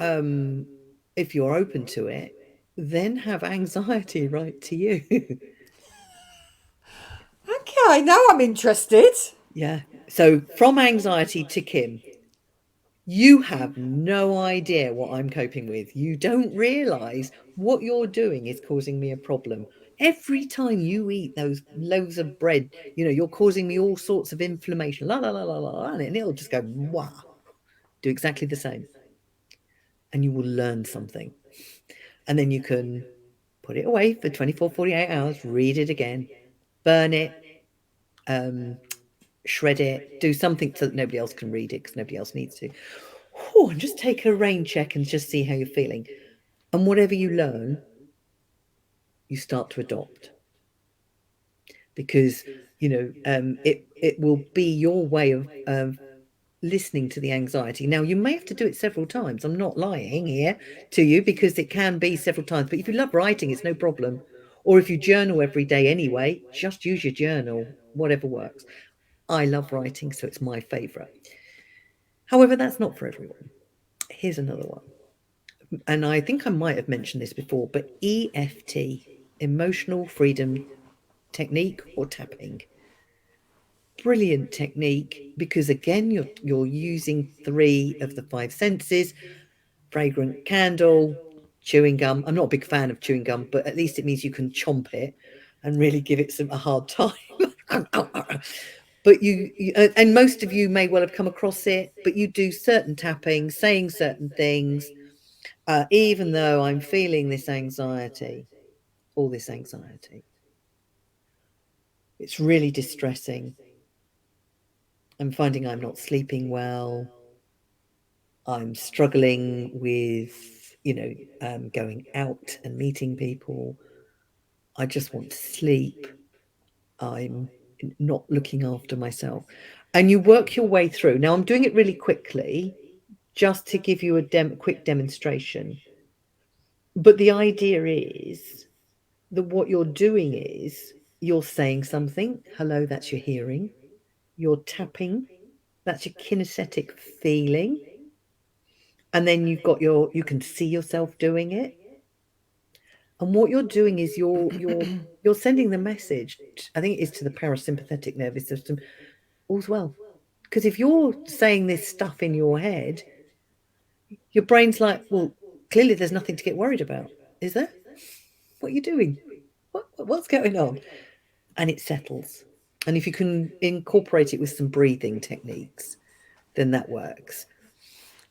open to it, then have anxiety write to you. Okay, now I'm interested. Yeah. So from anxiety to Kim, you have no idea what I'm coping with. You don't realize what you're doing is causing me a problem. Every time you eat those loaves of bread, you're causing me all sorts of inflammation, la la la la la, and it'll just go, wow. Do exactly the same. And you will learn something. And then you can put it away for 24, 48 hours, read it again, burn it, um, shred it, do something so that nobody else can read it because nobody else needs to. Whew, and just take a rain check and just see how you're feeling. And whatever you learn, you start to adopt, because it will be your way of listening to the anxiety. Now, you may have to do it several times. I'm not lying here to you, because it can be several times. But if you love writing, it's no problem. Or if you journal every day anyway, just use your journal, whatever works. I love writing, so it's my favorite. However, that's not for everyone. Here's another one. And I think I might have mentioned this before, but EFT, emotional freedom technique, or tapping. Brilliant technique, because again, you're using three of the five senses: fragrant candle, chewing gum. I'm not a big fan of chewing gum, but at least it means you can chomp it and really give it a hard time. But and most of you may well have come across it, but you do certain tapping, saying certain things. Even though I'm feeling this anxiety, all this anxiety, it's really distressing. I'm finding I'm not sleeping well. I'm struggling with, going out and meeting people. I just want to sleep. I'm not looking after myself. And you work your way through. Now, I'm doing it really quickly just to give you a quick demonstration. But the idea is that what you're doing is you're saying something. Hello, that's your hearing. You're tapping. That's your kinesthetic feeling. And then you can see yourself doing it. And what you're doing is you're sending the message, I think it is to the parasympathetic nervous system, all's well. Because if you're saying this stuff in your head, your brain's like, well, clearly there's nothing to get worried about, is there? What are you doing? What's going on? And it settles. And if you can incorporate it with some breathing techniques, then that works.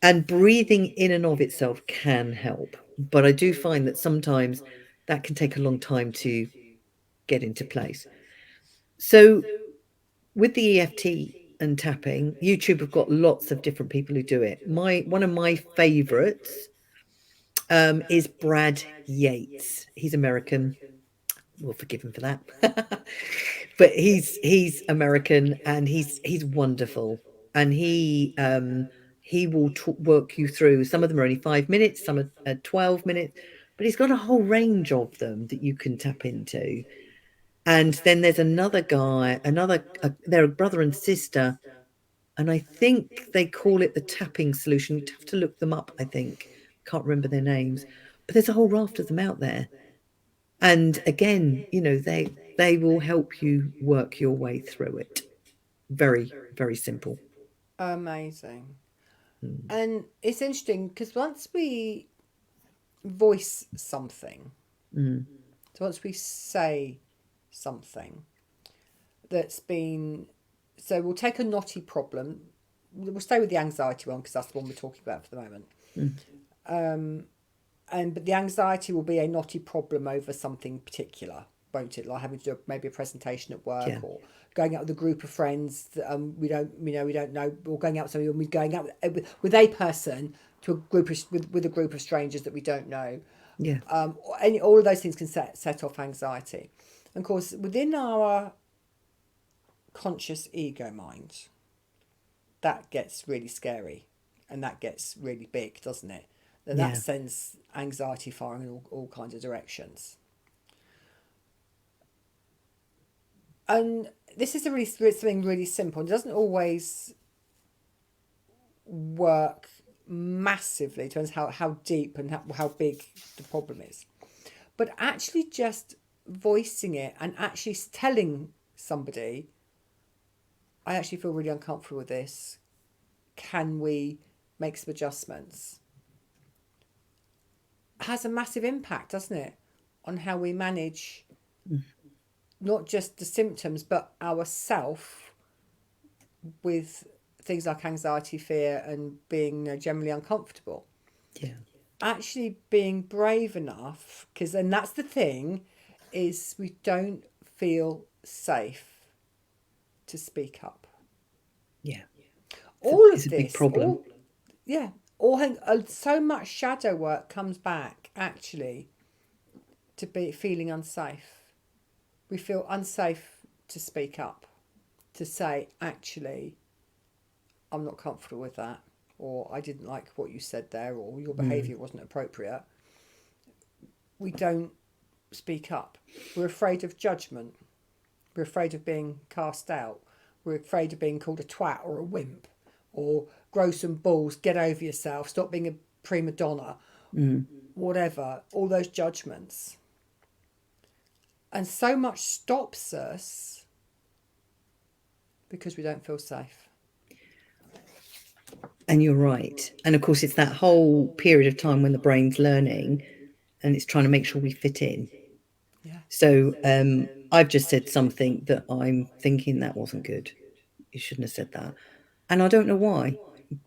And breathing in and of itself can help. But I do find that sometimes that can take a long time to get into place. So with the EFT and tapping, YouTube have got lots of different people who do it. My one of my favorites is Brad Yates. He's American. We'll forgive him for that. But he's American, and he's wonderful. And he will work you through. Some of them are only 5 minutes, some are 12 minutes, but he's got a whole range of them that you can tap into. And then there's another guy, they're a brother and sister, and I think they call it the tapping solution. You'd have to look them up, I think. Can't remember their names. But there's a whole raft of them out there. And again, they will help you work your way through it. Very, very simple. Amazing. Mm, And it's interesting because once we voice something, mm, so once we say something that's been, so we'll take a knotty problem. We'll stay with the anxiety one because that's the one we're talking about for the moment. mm. But the anxiety will be a knotty problem over something particular, won't it? Like having to do maybe a presentation at work, Yeah, or going out with a group of friends that we don't know, or going out with somebody, or going out with a person to a group of, with a group of strangers that we don't know. yeah, All of those things can set off anxiety. And of course, within our conscious ego mind, that gets really scary, and that gets really big, doesn't it? And that yeah, sends anxiety firing in all kinds of directions. And this is something really simple. It doesn't always work massively. It depends how deep and how big the problem is. But actually just voicing it and actually telling somebody, I actually feel really uncomfortable with this. Can we make some adjustments? Has a massive impact, doesn't it, on how we manage mm, not just the symptoms but ourself with things like anxiety, fear, and being generally uncomfortable. yeah, Actually being brave enough, because and that's the thing, is we don't feel safe to speak up. yeah. All It's of a big this, problem. yeah, so much shadow work comes back actually to be feeling unsafe. We feel unsafe to speak up, to say, actually, I'm not comfortable with that, or I didn't like what you said there, or your Mm, behaviour wasn't appropriate. We don't speak up. We're afraid of judgment. We're afraid of being cast out. We're afraid of being called a twat or a wimp, or grow some balls, get over yourself, stop being a prima donna, mm. whatever, all those judgments. And so much stops us because we don't feel safe. And you're right. And of course, it's that whole period of time when the brain's learning and it's trying to make sure we fit in. Yeah. So I've just said something that I'm thinking that wasn't good. You shouldn't have said that. And I don't know why,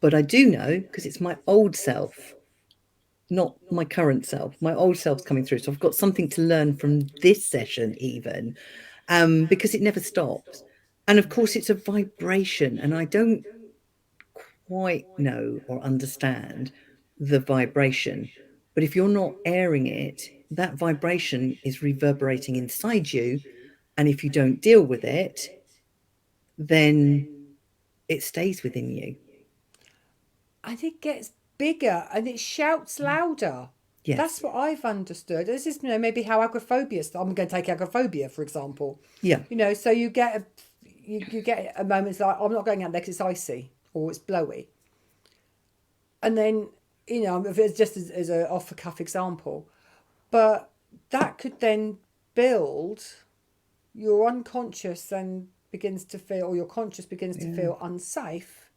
but I do know because it's my old self, not my current self. My old self's coming through. So I've got something to learn from this session, even because it never stops. And of course, it's a vibration, and I don't quite know or understand the vibration. But if you're not airing it, that vibration is reverberating inside you. And if you don't deal with it, then it stays within you. And it gets bigger and it shouts louder. That's Yes. what I've understood. This is maybe how agoraphobia. I'm going to take agoraphobia for example. Yeah. So you get a moment like, I'm not going out there because it's icy or it's blowy, and then if it's just as a off the cuff example, but that could then build your unconscious, then begins to feel, or your conscious begins to Yeah. feel unsafe,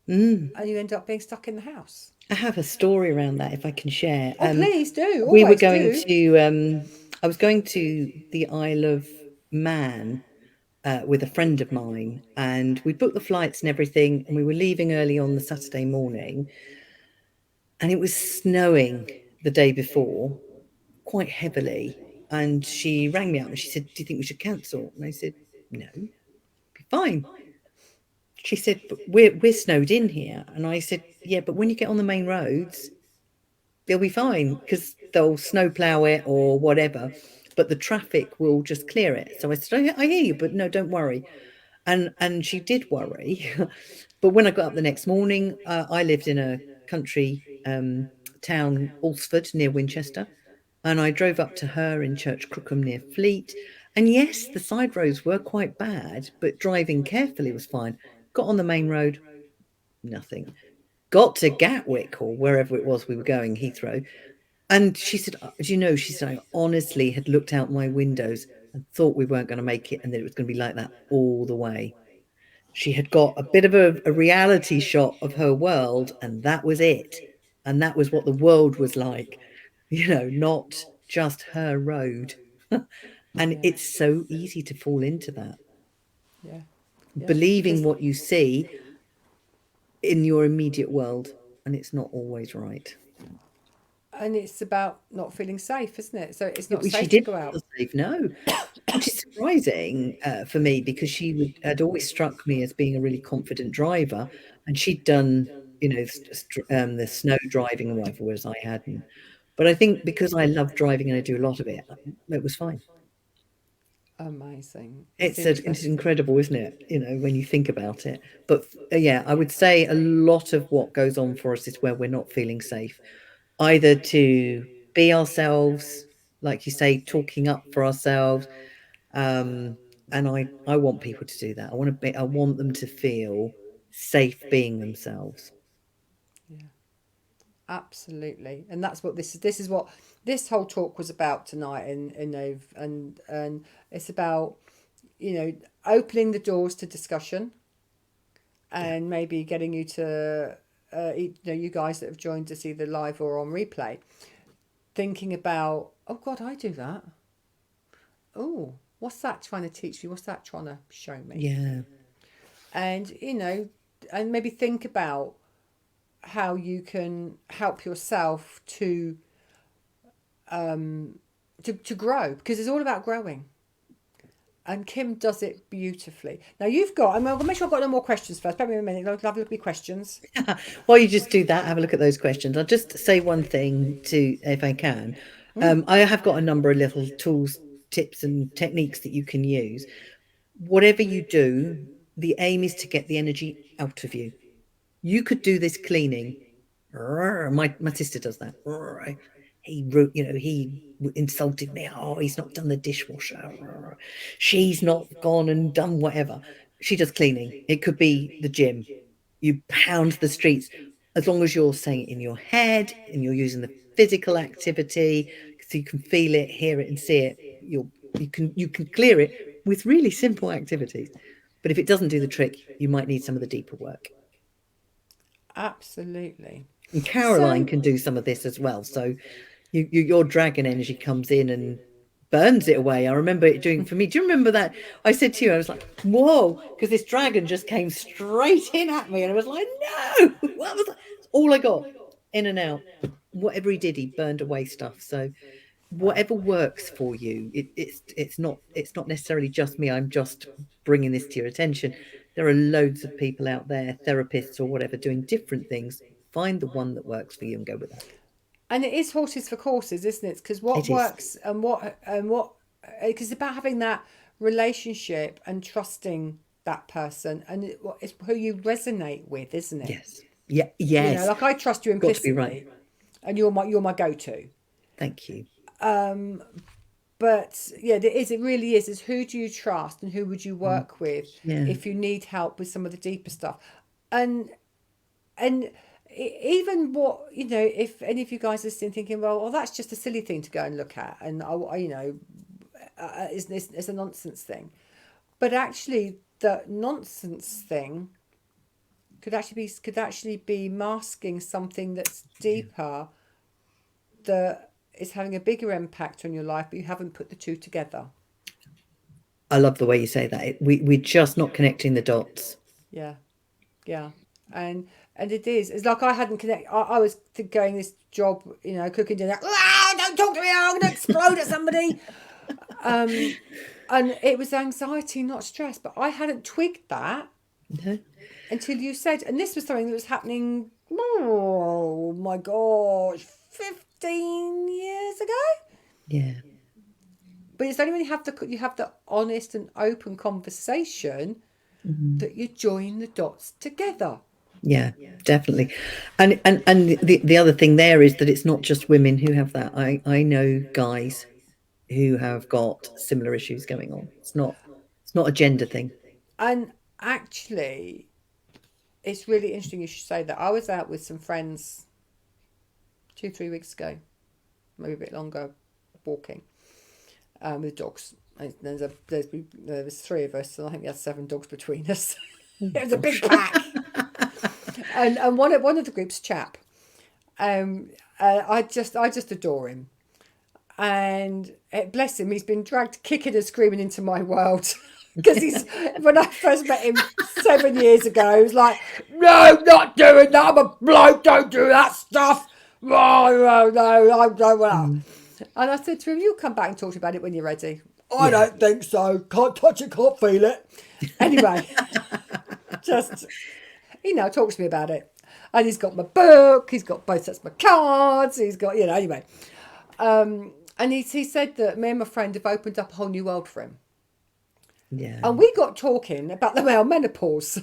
Mm. and you end up being stuck in the house. I have a story around that if I can share. Oh, please do. We were Always going do. to, I was going to the Isle of Man with a friend of mine, and we booked the flights and everything, and we were leaving early on the Saturday morning, and it was snowing the day before, quite heavily. And she rang me up and she said, "Do you think we should cancel?" And I said, "No, be fine." She said, "But we're snowed in here." And I said, "Yeah, but when you get on the main roads, they'll be fine because they'll snowplow it or whatever, but the traffic will just clear it." So I said, "I hear you, but no, don't worry." And she did worry. But when I got up the next morning, I lived in a country town, Alsford, near Winchester, and I drove up to her in Church Crookham near Fleet. And yes, the side roads were quite bad, but driving carefully was fine. Got on the main road, nothing. Got to Gatwick or wherever it was we were going, Heathrow, and she said, "Do you know?" She said, "I honestly had looked out my windows and thought we weren't going to make it, and that it was going to be like that all the way." She had got a bit of a reality shot of her world, and that was it. And that was what the world was like, not just her road. And Yeah. it's so easy to fall into that, Yeah. Yeah. believing Because what you see in your immediate world, and it's not always right. and it's about not feeling safe, isn't it? So it's not She safe to didn't go feel out. safe, no, which is surprising for me because had always struck me as being a really confident driver, and she'd done, the snow driving and whatever, whereas I hadn't. But I think because I love driving and I do a lot of it, it was fine. Amazing. It's It's interesting. incredible, isn't it? When you think about it. But yeah, I would say a lot of what goes on for us is where we're not feeling safe, either to be ourselves, like you say, talking up for ourselves. Um, and I want people to do that. I want them to feel safe being themselves. Yeah. Absolutely, and that's what this is. This is what this whole talk was about tonight, and it's about opening the doors to discussion, Yeah. and maybe getting you to you guys that have joined to see the live or on replay, thinking about, oh God, I do that. Oh, what's that trying to teach me? What's that trying to show me? Yeah. And and maybe think about how you can help yourself to grow, because it's all about growing. And Kim does it beautifully. Now you've got. I'm gonna make sure I've got no more questions first. Bear with me a minute. I'll have a look at your questions. While you just do that, have a look at those questions. I'll just say one thing to, if I can. Mm. I have got a number of little tools, tips, and techniques that you can use. Whatever you do, the aim is to get the energy out of you. You could do this cleaning. My sister does that. He insulted me. Oh, he's not done the dishwasher. She's not gone and done whatever. She does cleaning. It could be the gym. You pound the streets. As long as you're saying it in your head and you're using the physical activity, so you can feel it, hear it, and see it, you can clear it with really simple activities. But if it doesn't do the trick, you might need some of the deeper work. Absolutely. And Caroline So can do some of this as well. So your dragon energy comes in and burns it away. I remember it doing it for me. Do you remember that? I said to you, I was like, whoa, because this dragon just came straight in at me. And I was like, no, what was that? All I got, in and out. Whatever he did, he burned away stuff. So wow. whatever works for you, it's not necessarily just me. I'm just bringing this to your attention. There are loads of people out there, therapists or whatever, doing different things. Find the one that works for you and go with that. And it is horses for courses, isn't it? Because what It is. works and what because it's about having that relationship and trusting that person, and it's who you resonate with, isn't it? Yes. Yeah. Yes. Like I trust you Got to be right. implicitly, and you're my go-to. Thank you. But yeah, there is. It really is. Is who do you trust and who would you Mm. work with Yeah. if you need help with some of the deeper stuff, and and even what if any of you guys are listening thinking, well, that's just a silly thing to go and look at, and is a nonsense thing. But actually, the nonsense thing could actually be masking something that's deeper, that is having a bigger impact on your life, but you haven't put the two together. I love the way you say that. We're just not connecting the dots. Yeah, yeah, and it is. It's like I hadn't connect. I was going this job, cooking dinner. Ah, don't talk to me! I'm going to explode at somebody. Um, and it was anxiety, not stress. But I hadn't twigged that No? until you said, and this was something that was happening, oh my gosh, 15 years ago. Yeah. But it's only when you have the honest and open conversation Mhm. that you join the dots together. Yeah, definitely. And the other thing there is that it's not just women who have that. I know guys who have got similar issues going on. It's not a gender thing. And actually, it's really interesting you should say that. I was out with some friends 2, 3 weeks ago, maybe a bit longer, walking with dogs. And there was three of us, and I think we had 7 dogs between us. Oh It was a gosh. big pack. And one of the group's chap. Um, I just adore him, and bless him, he's been dragged kicking and screaming into my world. Because he's when I first met him 7 years ago, he was like, "No, not doing that. I'm a bloke. Don't do that stuff." Oh, no, no, I don't want. Mm, And I said to him, "You'll come back and talk about it when you're ready." I yeah. don't think so. Can't touch it. Can't feel it. Anyway, just talks to me about it. And he's got my book. He's got both sets of my cards. He's got anyway. And he said that me and my friend have opened up a whole new world for him. Yeah. And we got talking about the male menopause.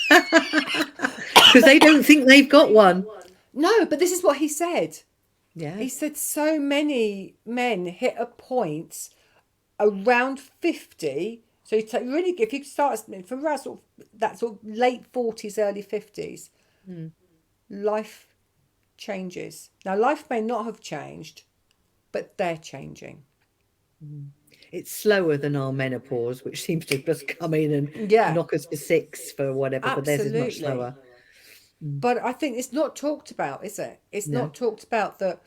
Because they don't think they've got one. No, but this is what he said. Yeah. He said so many men hit a point around 50. So really, if you start from around that sort of late 40s, early 50s, Mm. life changes. Now, life may not have changed, but they're changing. It's slower than our menopause, which seems to just come in and Yeah, knock us for six for whatever, but theirs is much absolutely. slower. Mm. But I think it's not talked about, is it? It's No. not talked about that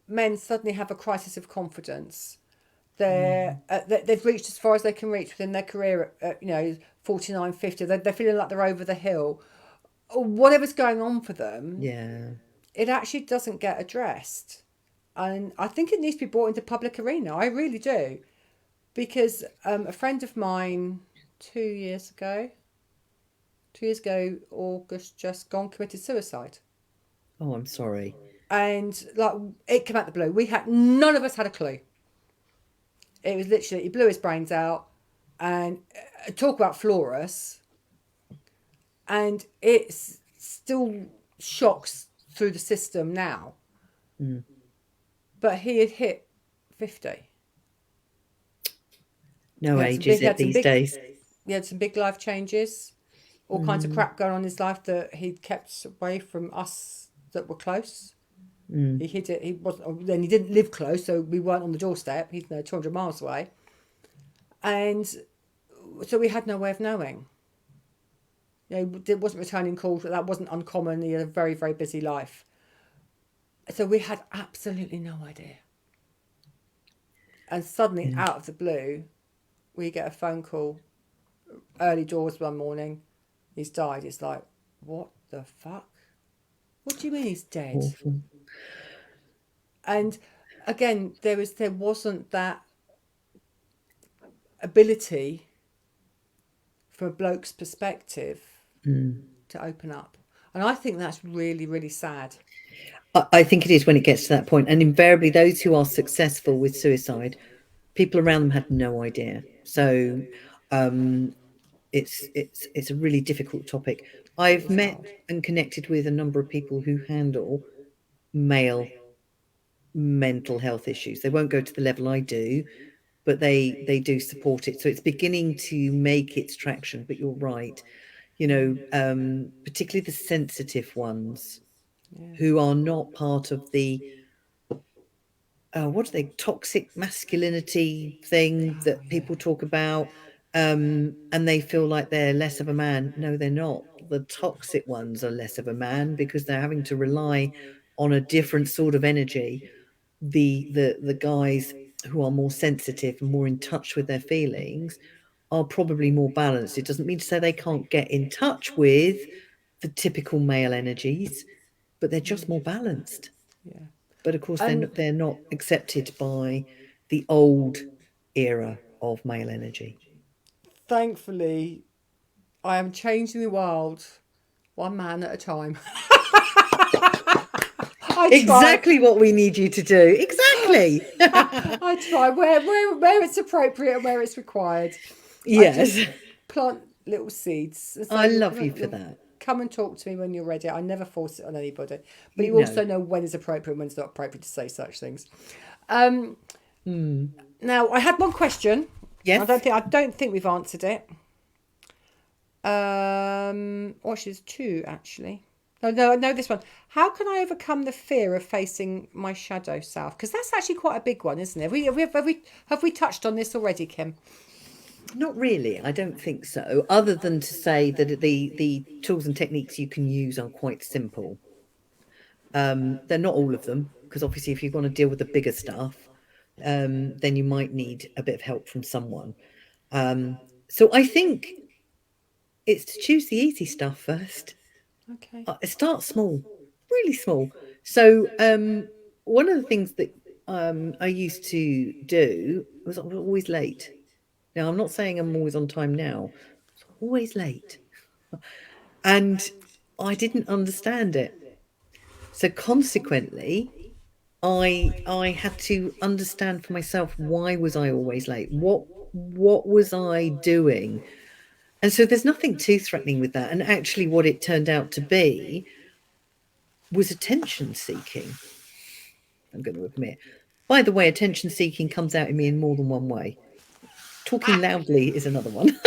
men suddenly have a crisis of confidence. Mm. They've reached as far as they can reach within their career at 49, 50. They're feeling like they're over the hill. Or whatever's going on for them, Yeah. it actually doesn't get addressed. And I think it needs to be brought into public arena. I really do. Because a friend of mine 2 years ago, 2 years ago, August just gone, committed suicide. Oh, I'm sorry. And like it came out the blue. None of us had a clue. It was literally he blew his brains out, and talk about flawless, and it's still shocks through the system now. Mm. But he had hit 50. No age is He it had some these big days? he had some big life changes, all kinds of Mm. crap going on in his life that he'd kept away from us that were close. Mm. He hid it. He wasn't. Then he didn't live close, so we weren't on the doorstep. He's 200 miles away, and so we had no way of knowing. It wasn't returning calls, but that wasn't uncommon. He had a very, very busy life, so we had absolutely no idea. And suddenly, Yeah. out of the blue, we get a phone call early doors one morning. He's died. It's like, what the fuck? What do you mean he's dead? Awful. And again, there wasn't that ability from a bloke's perspective Mm. to open up. And I think that's really, really sad. I think it is when it gets to that point, and invariably those who are successful with suicide, people around them had no idea. So um, it's a really difficult topic. It I've is met hard. and connected with a number of people who handle male mental health issues. They won't go to the level I do, but they do support it. So it's beginning to make its traction. But you're right, particularly the sensitive ones Yeah. who are not part of the what are they, toxic masculinity thing Oh, that yeah. people talk about, and they feel like they're less of a man. No, they're not. The toxic ones are less of a man because they're having to rely on a different sort of energy. The guys who are more sensitive and more in touch with their feelings are probably more balanced. It doesn't mean to say they can't get in touch with the typical male energies, but they're just more balanced. Yeah. But of course, And they're not accepted by. the old era of male energy. Thankfully, I am changing the world one man at a time. I try. Exactly what we need you to do. Exactly. I try where it's appropriate and where it's required. I Yes. just plant little seeds and I say, love you for you'll that. come and talk to me when you're ready. I never force it on anybody, but You you know. also know when is appropriate and when it's not appropriate to say such things. Um, Mm. Now I had one question. Yes. I don't think we've answered it. Or she's two actually. No, this one. How can I overcome the fear of facing my shadow self? Because that's actually quite a big one, isn't it? Have we touched on this already, Kim? Not really. I don't think so. Other than to say that the tools and techniques you can use are quite simple. They're not all of them, because obviously, if you want to deal with the bigger stuff, then you might need a bit of help from someone. So I think it's to choose the easy stuff first. Okay. Start small, really small. So one of the things that I used to do was I was always late. Now I'm not saying I'm always on time now. I was always late, and I didn't understand it. So consequently, I had to understand for myself, why was I always late? What was I doing? And so there's nothing too threatening with that. And actually, what it turned out to be was attention seeking. I'm going to admit. By the way, attention seeking comes out in me in more than one way. Talking loudly is another one.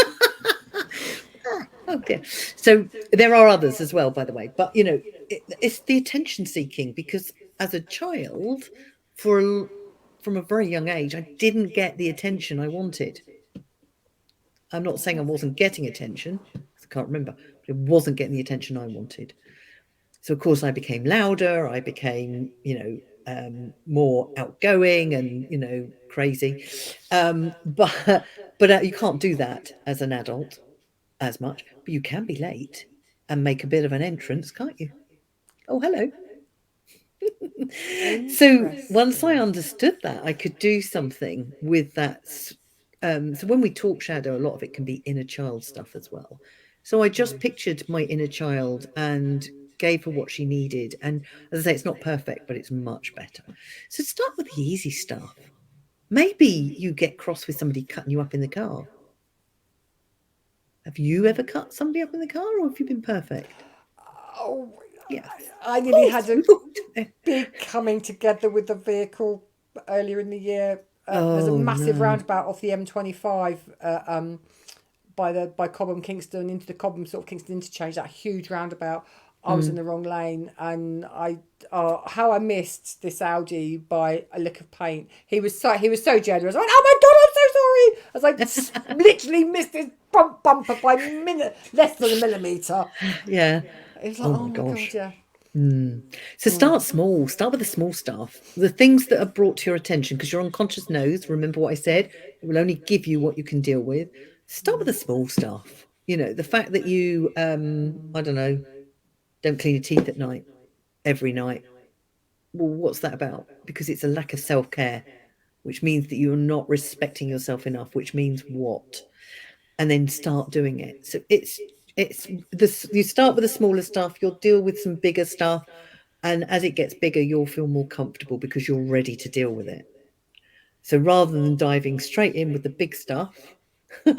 Oh dear. So there are others as well, by the way. But it's the attention seeking, because as a child, for from a very young age, I didn't get the attention I wanted. I'm not saying I wasn't getting attention, because I can't remember, but it wasn't getting the attention I wanted. So of course I became louder. I became, more outgoing and crazy. But you can't do that as an adult as much. But you can be late and make a bit of an entrance, can't you? Oh, hello. So once I Interesting. understood that, I could do something with that. So when we talk shadow, a lot of it can be inner child stuff as well. So I just pictured my inner child and gave her what she needed. And as I say, it's not perfect, but it's much better. So start with the easy stuff. Maybe you get cross with somebody cutting you up in the car. Have you ever cut somebody up in the car, or have you been perfect? Oh, Yes. I Of nearly course. had a We've all done it. big coming together with the vehicle earlier in the year. There's a Oh massive no. roundabout off the M25 by Cobham Kingston into the Cobham sort of Kingston interchange. That huge roundabout. I was in Mm. the wrong lane, and how I missed this Audi by a lick of paint. He was so generous. I went, oh my god, I'm so sorry. As literally missed his bumper by less than a millimeter. Yeah. It was like, Oh oh my my god, gosh. yeah. Mm. So start small. Start with the small stuff. The things that are brought to your attention, because your unconscious knows, remember what I said, it will only give you what you can deal with. Start with the small stuff. The fact that you, I don't know, don't clean your teeth at night, every night. Well, what's that about? Because it's a lack of self care, which means that you're not respecting yourself enough, which means what? And then start doing it. So it's this. You start with the smaller stuff. You'll deal with some bigger stuff, and as it gets bigger, you'll feel more comfortable because you're ready to deal with it. So rather than diving straight in with the big stuff, just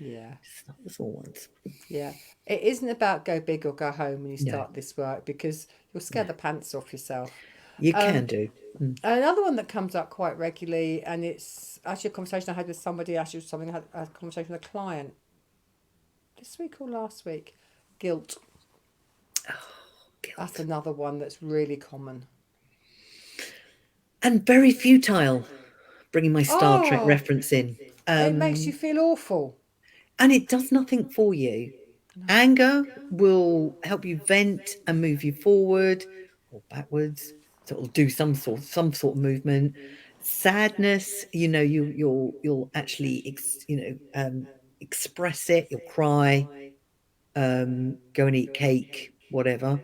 Yeah. start with the small ones. Yeah. It isn't about go big or go home when you No, start this work because you'll no, scare the pants off yourself. you Um, can do. Mm. Another one that comes up quite regularly, and it's actually a conversation I had with somebody, actually, something I had a conversation with a client this week or last week. Guilt. That's Guilt. another one that's really common. And very futile, bringing my Star Trek Oh, reference in. it makes you Um, feel awful. and it does nothing for you. No. Anger will help you vent and move you forward or backwards. So it'll do some sort of movement. Sadness, you'll actually express it. You'll cry, go and eat cake, whatever.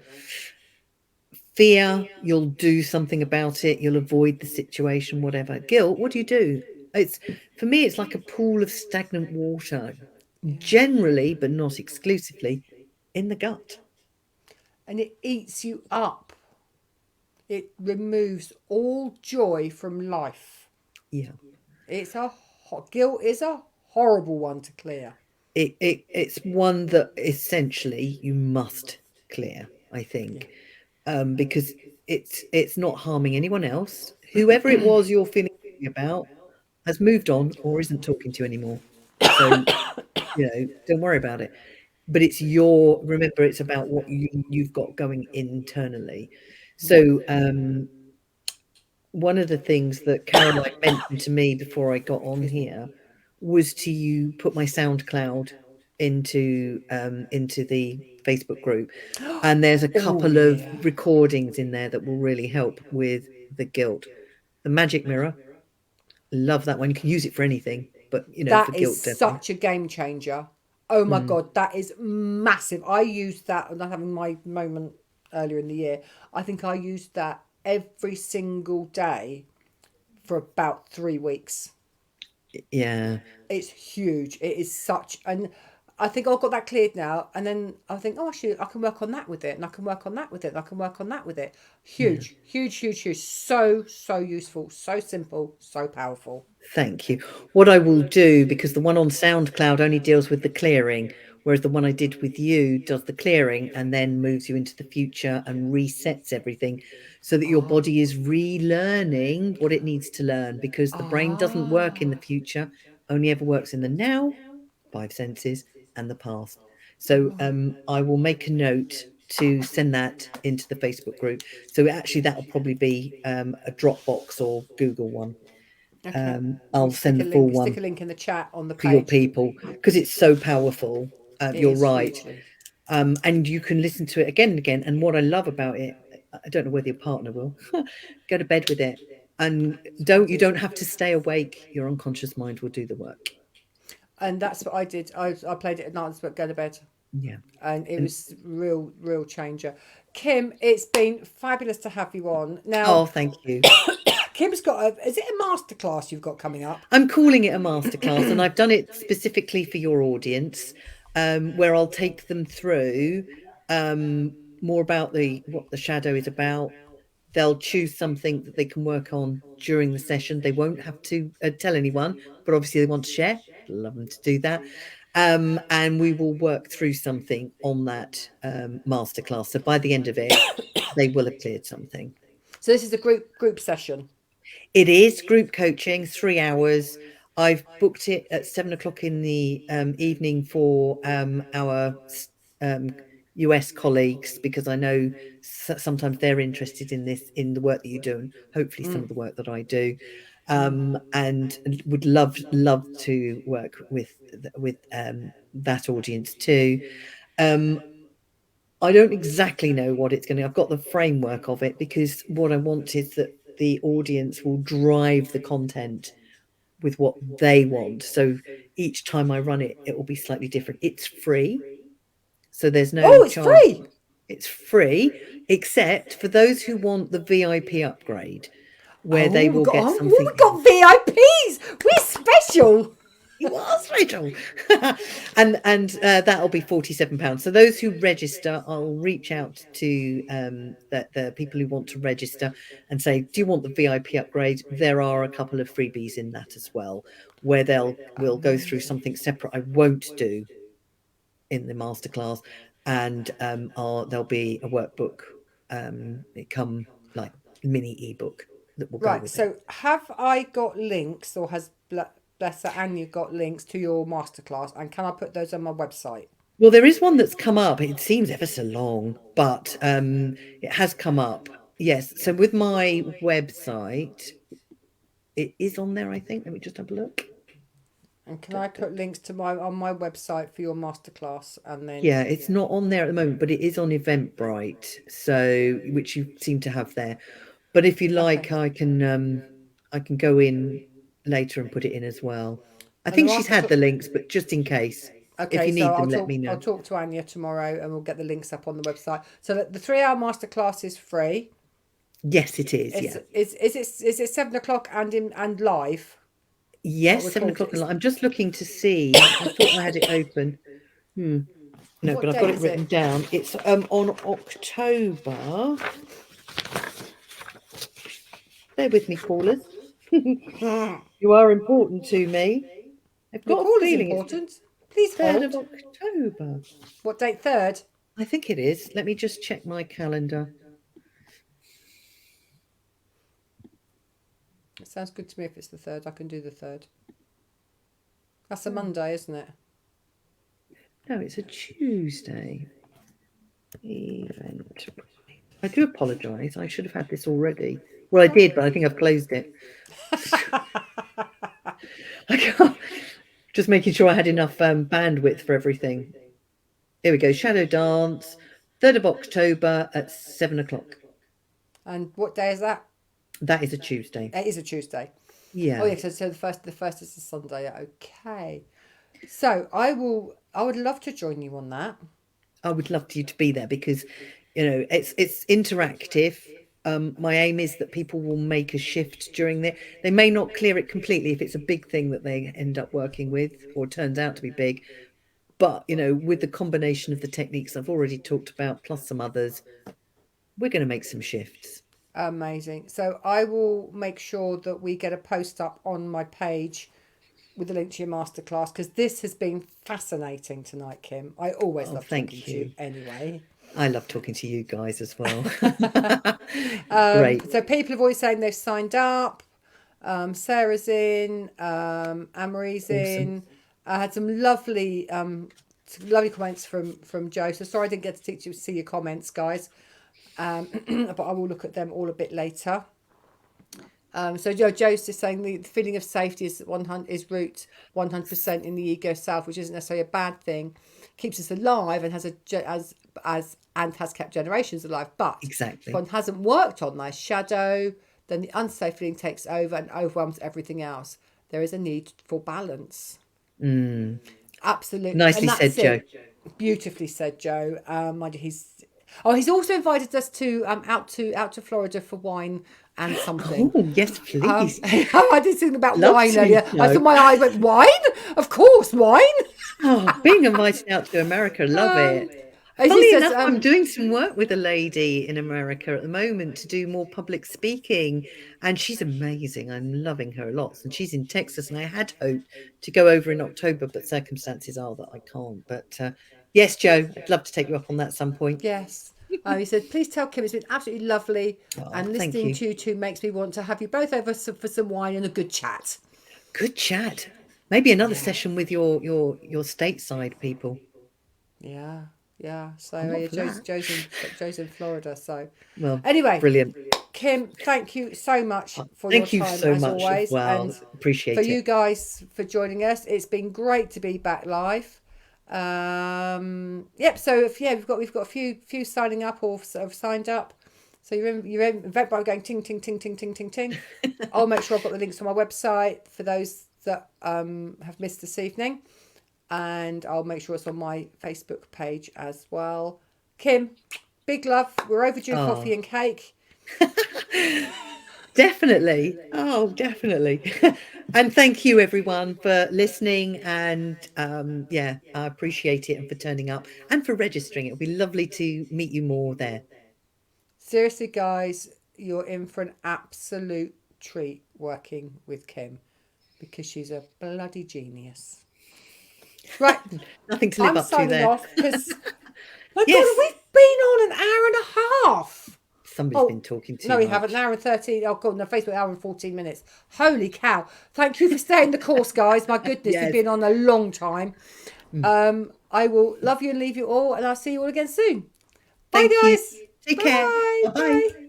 Fear, you'll do something about it, you'll avoid the situation, whatever. Guilt, what do? It's for me, it's like a pool of stagnant water, Yeah. generally, but not exclusively, in the gut. And it eats you up. It removes all joy from life. Yeah. Guilt is a horrible one to clear. It's one that essentially you must clear, I Yeah. think, because it's not harming anyone else. Whoever it was you're feeling about has moved on or isn't talking to you anymore. So, don't worry about it. But it's your remember, it's about what you've got going internally. Yeah. So, one of the things that Caroline mentioned to me before I got on Excuse me. here was to you put my SoundCloud into the Facebook group, and there's a Oh couple of yeah. recordings in there that will really help with the guilt. The magic mirror, love that one. You can use it for anything, but for That is guilt, definitely. such a game changer. Oh my Mm, god, that is massive. I used that when I was having my moment earlier in the year. I think I used that every single day for about 3 weeks. yeah, It's huge. It is such, and I think I've got that cleared now. And then I think, oh, actually, I can work on that with it, and I can work on that with it, and I can work on that with it. yeah. Huge, huge, huge, huge. So, so useful, so simple, so powerful. Thank you. What I will do, because the one on SoundCloud only deals with the clearing, whereas the one I did with you does the clearing and then moves you into the future and resets everything so that your Ah, body is relearning what it needs to learn, because the brain doesn't work in the ah, future, only ever works in the now, five senses, and the past. So I will make a note to send that into the Facebook group. So actually, that'll probably be a Dropbox or Google one. okay. I'll We'll send the full stick one a link in the chat on the for your page. people because it's so powerful. It You're is right. hugely. And you can listen to it again and again. And what I love about it, I don't know whether your partner will, go to bed with it. And I you did. don't have to stay awake. Your unconscious mind will do the work. And that's what I did. I played it at night but go to bed. Yeah. And it And was real changer. Kim, it's been fabulous to have you on. Now, oh, thank you. Kim's got is it a masterclass you've got coming up? I'm calling it a masterclass, and I've done it specifically for your audience, where I'll take them through more about the what the shadow is about. They'll choose something that they can work on during the session. They won't have to tell anyone, but obviously they want to share. Love them to do that. And we will work through something on that masterclass. So by the end of it, they will have cleared something. So this is a group session. It is group coaching, 3 hours. I've booked it at 7 o'clock in the evening for our um, US colleagues, because I know sometimes they're interested in this, in the work that you do, and hopefully some of the work that I do, and would love to work with that audience too. Um, I don't exactly know what it's going to. I've got the framework of it, because what I want is that the audience will drive the content with what they want. So each time I run it, it will be slightly different. It's free, so there's no Oh, it's charge. free. It's free, except for those who want the VIP upgrade, where they Oh, will get we something. got VIPs. We're special. You are Rachel. And that'll be £47. So those who register, I'll reach out to the people who want to register and say, do you want the VIP upgrade? There are a couple of freebies in that as well, where we'll go through Amazing. something separate I won't do in the masterclass, and there'll be a workbook, it come like mini ebook that will go Right. with it. So have I got links, or has Blessa Anya got links to your masterclass? And can I put those on my website? Well, there is one that's come up. It seems ever so long, but it has come up. Yes. So with my website, it is on there, I think. Let me just have a look. And can I put links to my on my website for your masterclass? And then Yeah, it's not on there at the moment, but it is on Eventbrite, so which you seem to have there. But if you okay. like, I can go in later and put it in as well. I And the think she's had masterclass. the links, but just in case. If Okay, you so need them, let me I'll know. talk to Anya tomorrow, and we'll get the links up on the website. So the 3 hour masterclass is free. Yes, it is. It's Yeah. is it 7 o'clock and live, not Yes, 7 o'clock. recorded? And I'm just looking to see. I thought I had it open. Hmm. No, What but I've got date it is written it? down. It's on October. Bear with me, callers. You are important to me. I've Your got a call is feeling it's the important. Please 3rd of hold. October. What date? Third. I think it is. Let me just check my calendar. It sounds good to me. If it's the third, I can do the third. That's a Monday, isn't it? No, it's a Tuesday. Event. I do apologise. I should have had this already. Well, I did, but I think I've closed it. I can't. Just making sure I had enough bandwidth for everything. Here we go. Shadow Dance, 3rd of October at 7 o'clock. And what day is that? That is a Tuesday. It is a Tuesday. Oh Yeah. yeah, so the first is a Sunday. Yeah, okay. So I would love to join you on that. I would love you to be there because, it's interactive. My aim is that people will make a shift during the. They may not clear it completely if it's a big thing that they end up working with or turns out to be big. But with the combination of the techniques I've already talked about, plus some others, we're going to make some shifts. Amazing. So I will make sure that we get a post up on my page with the link to your masterclass, because this has been fascinating tonight, Kim. I always Oh, love talking thank to you you. anyway. I love talking to you guys as well. Great. So people have always saying they've signed up. Sarah's in, Anne-Marie's Awesome. in. I had some lovely comments from Joe. So sorry I didn't get to see your comments, guys. But I will look at them all a bit later. So Joe's just saying the feeling of safety is 100 is root 100% in the ego self, which isn't necessarily a bad thing. Keeps us alive and has kept generations alive. But if Exactly. one hasn't worked on their shadow, then the unsafe feeling takes over and overwhelms everything else. There is a need for balance. Mm. Absolutely, and Nicely that's said, Joe. it. Beautifully said, Joe. He's also invited us to out to Florida for wine and something. Oh, yes, please. I did something about Love wine to earlier. I know. thought my eyes went, wine? Of course, wine. Oh, being invited out to America, love Um, it. as he Funnily says, enough, I'm doing some work with a lady in America at the moment to do more public speaking, and she's amazing. I'm loving her lots, and she's in Texas, and I had hoped to go over in October, but circumstances are that I can't. But yes, Joe, I'd love to take you up on that some point. yes. He said, please tell Kim it's been absolutely lovely, Oh, and thank listening you. to you two makes me want to have you both over for some wine and a good chat. Good chat. Maybe another Yeah. session with your stateside people. Yeah, yeah. So I'm up yeah, for that. Joe's in Florida. So Well, anyway, brilliant. Kim, thank you so much for your Thank you time so as much as always, well. and for Appreciate you it. guys for joining us. It's been great to be back live. Yep. So if we've got a few signing up or sort of signed up. So you're in event by going ting ting ting ting ting ting ting. I'll make sure I've got the links on my website for those that have missed this evening, and I'll make sure it's on my Facebook page as well. Kim, big love. We're overdue Oh, coffee and cake. definitely. Oh, definitely. And thank you everyone for listening. And yeah, I appreciate it and for turning up and for registering. It'll be lovely to meet you more there. Seriously, guys, you're in for an absolute treat working with Kim, because she's a bloody genius. Right, Nothing to live I'm up to signing there. off because my God, Yes. we've been on an hour and a half. Somebody's Oh, been talking no, too we haven't. An much. hour and 13. Oh, God, no, Facebook, hour and 14 minutes. Holy cow. Thank you for staying the course, guys. My goodness, we've Yes. been on a long time. I will love you and leave you all, and I'll see you all again soon. Bye, Thank you. guys. Take care. Bye. Bye bye. Bye.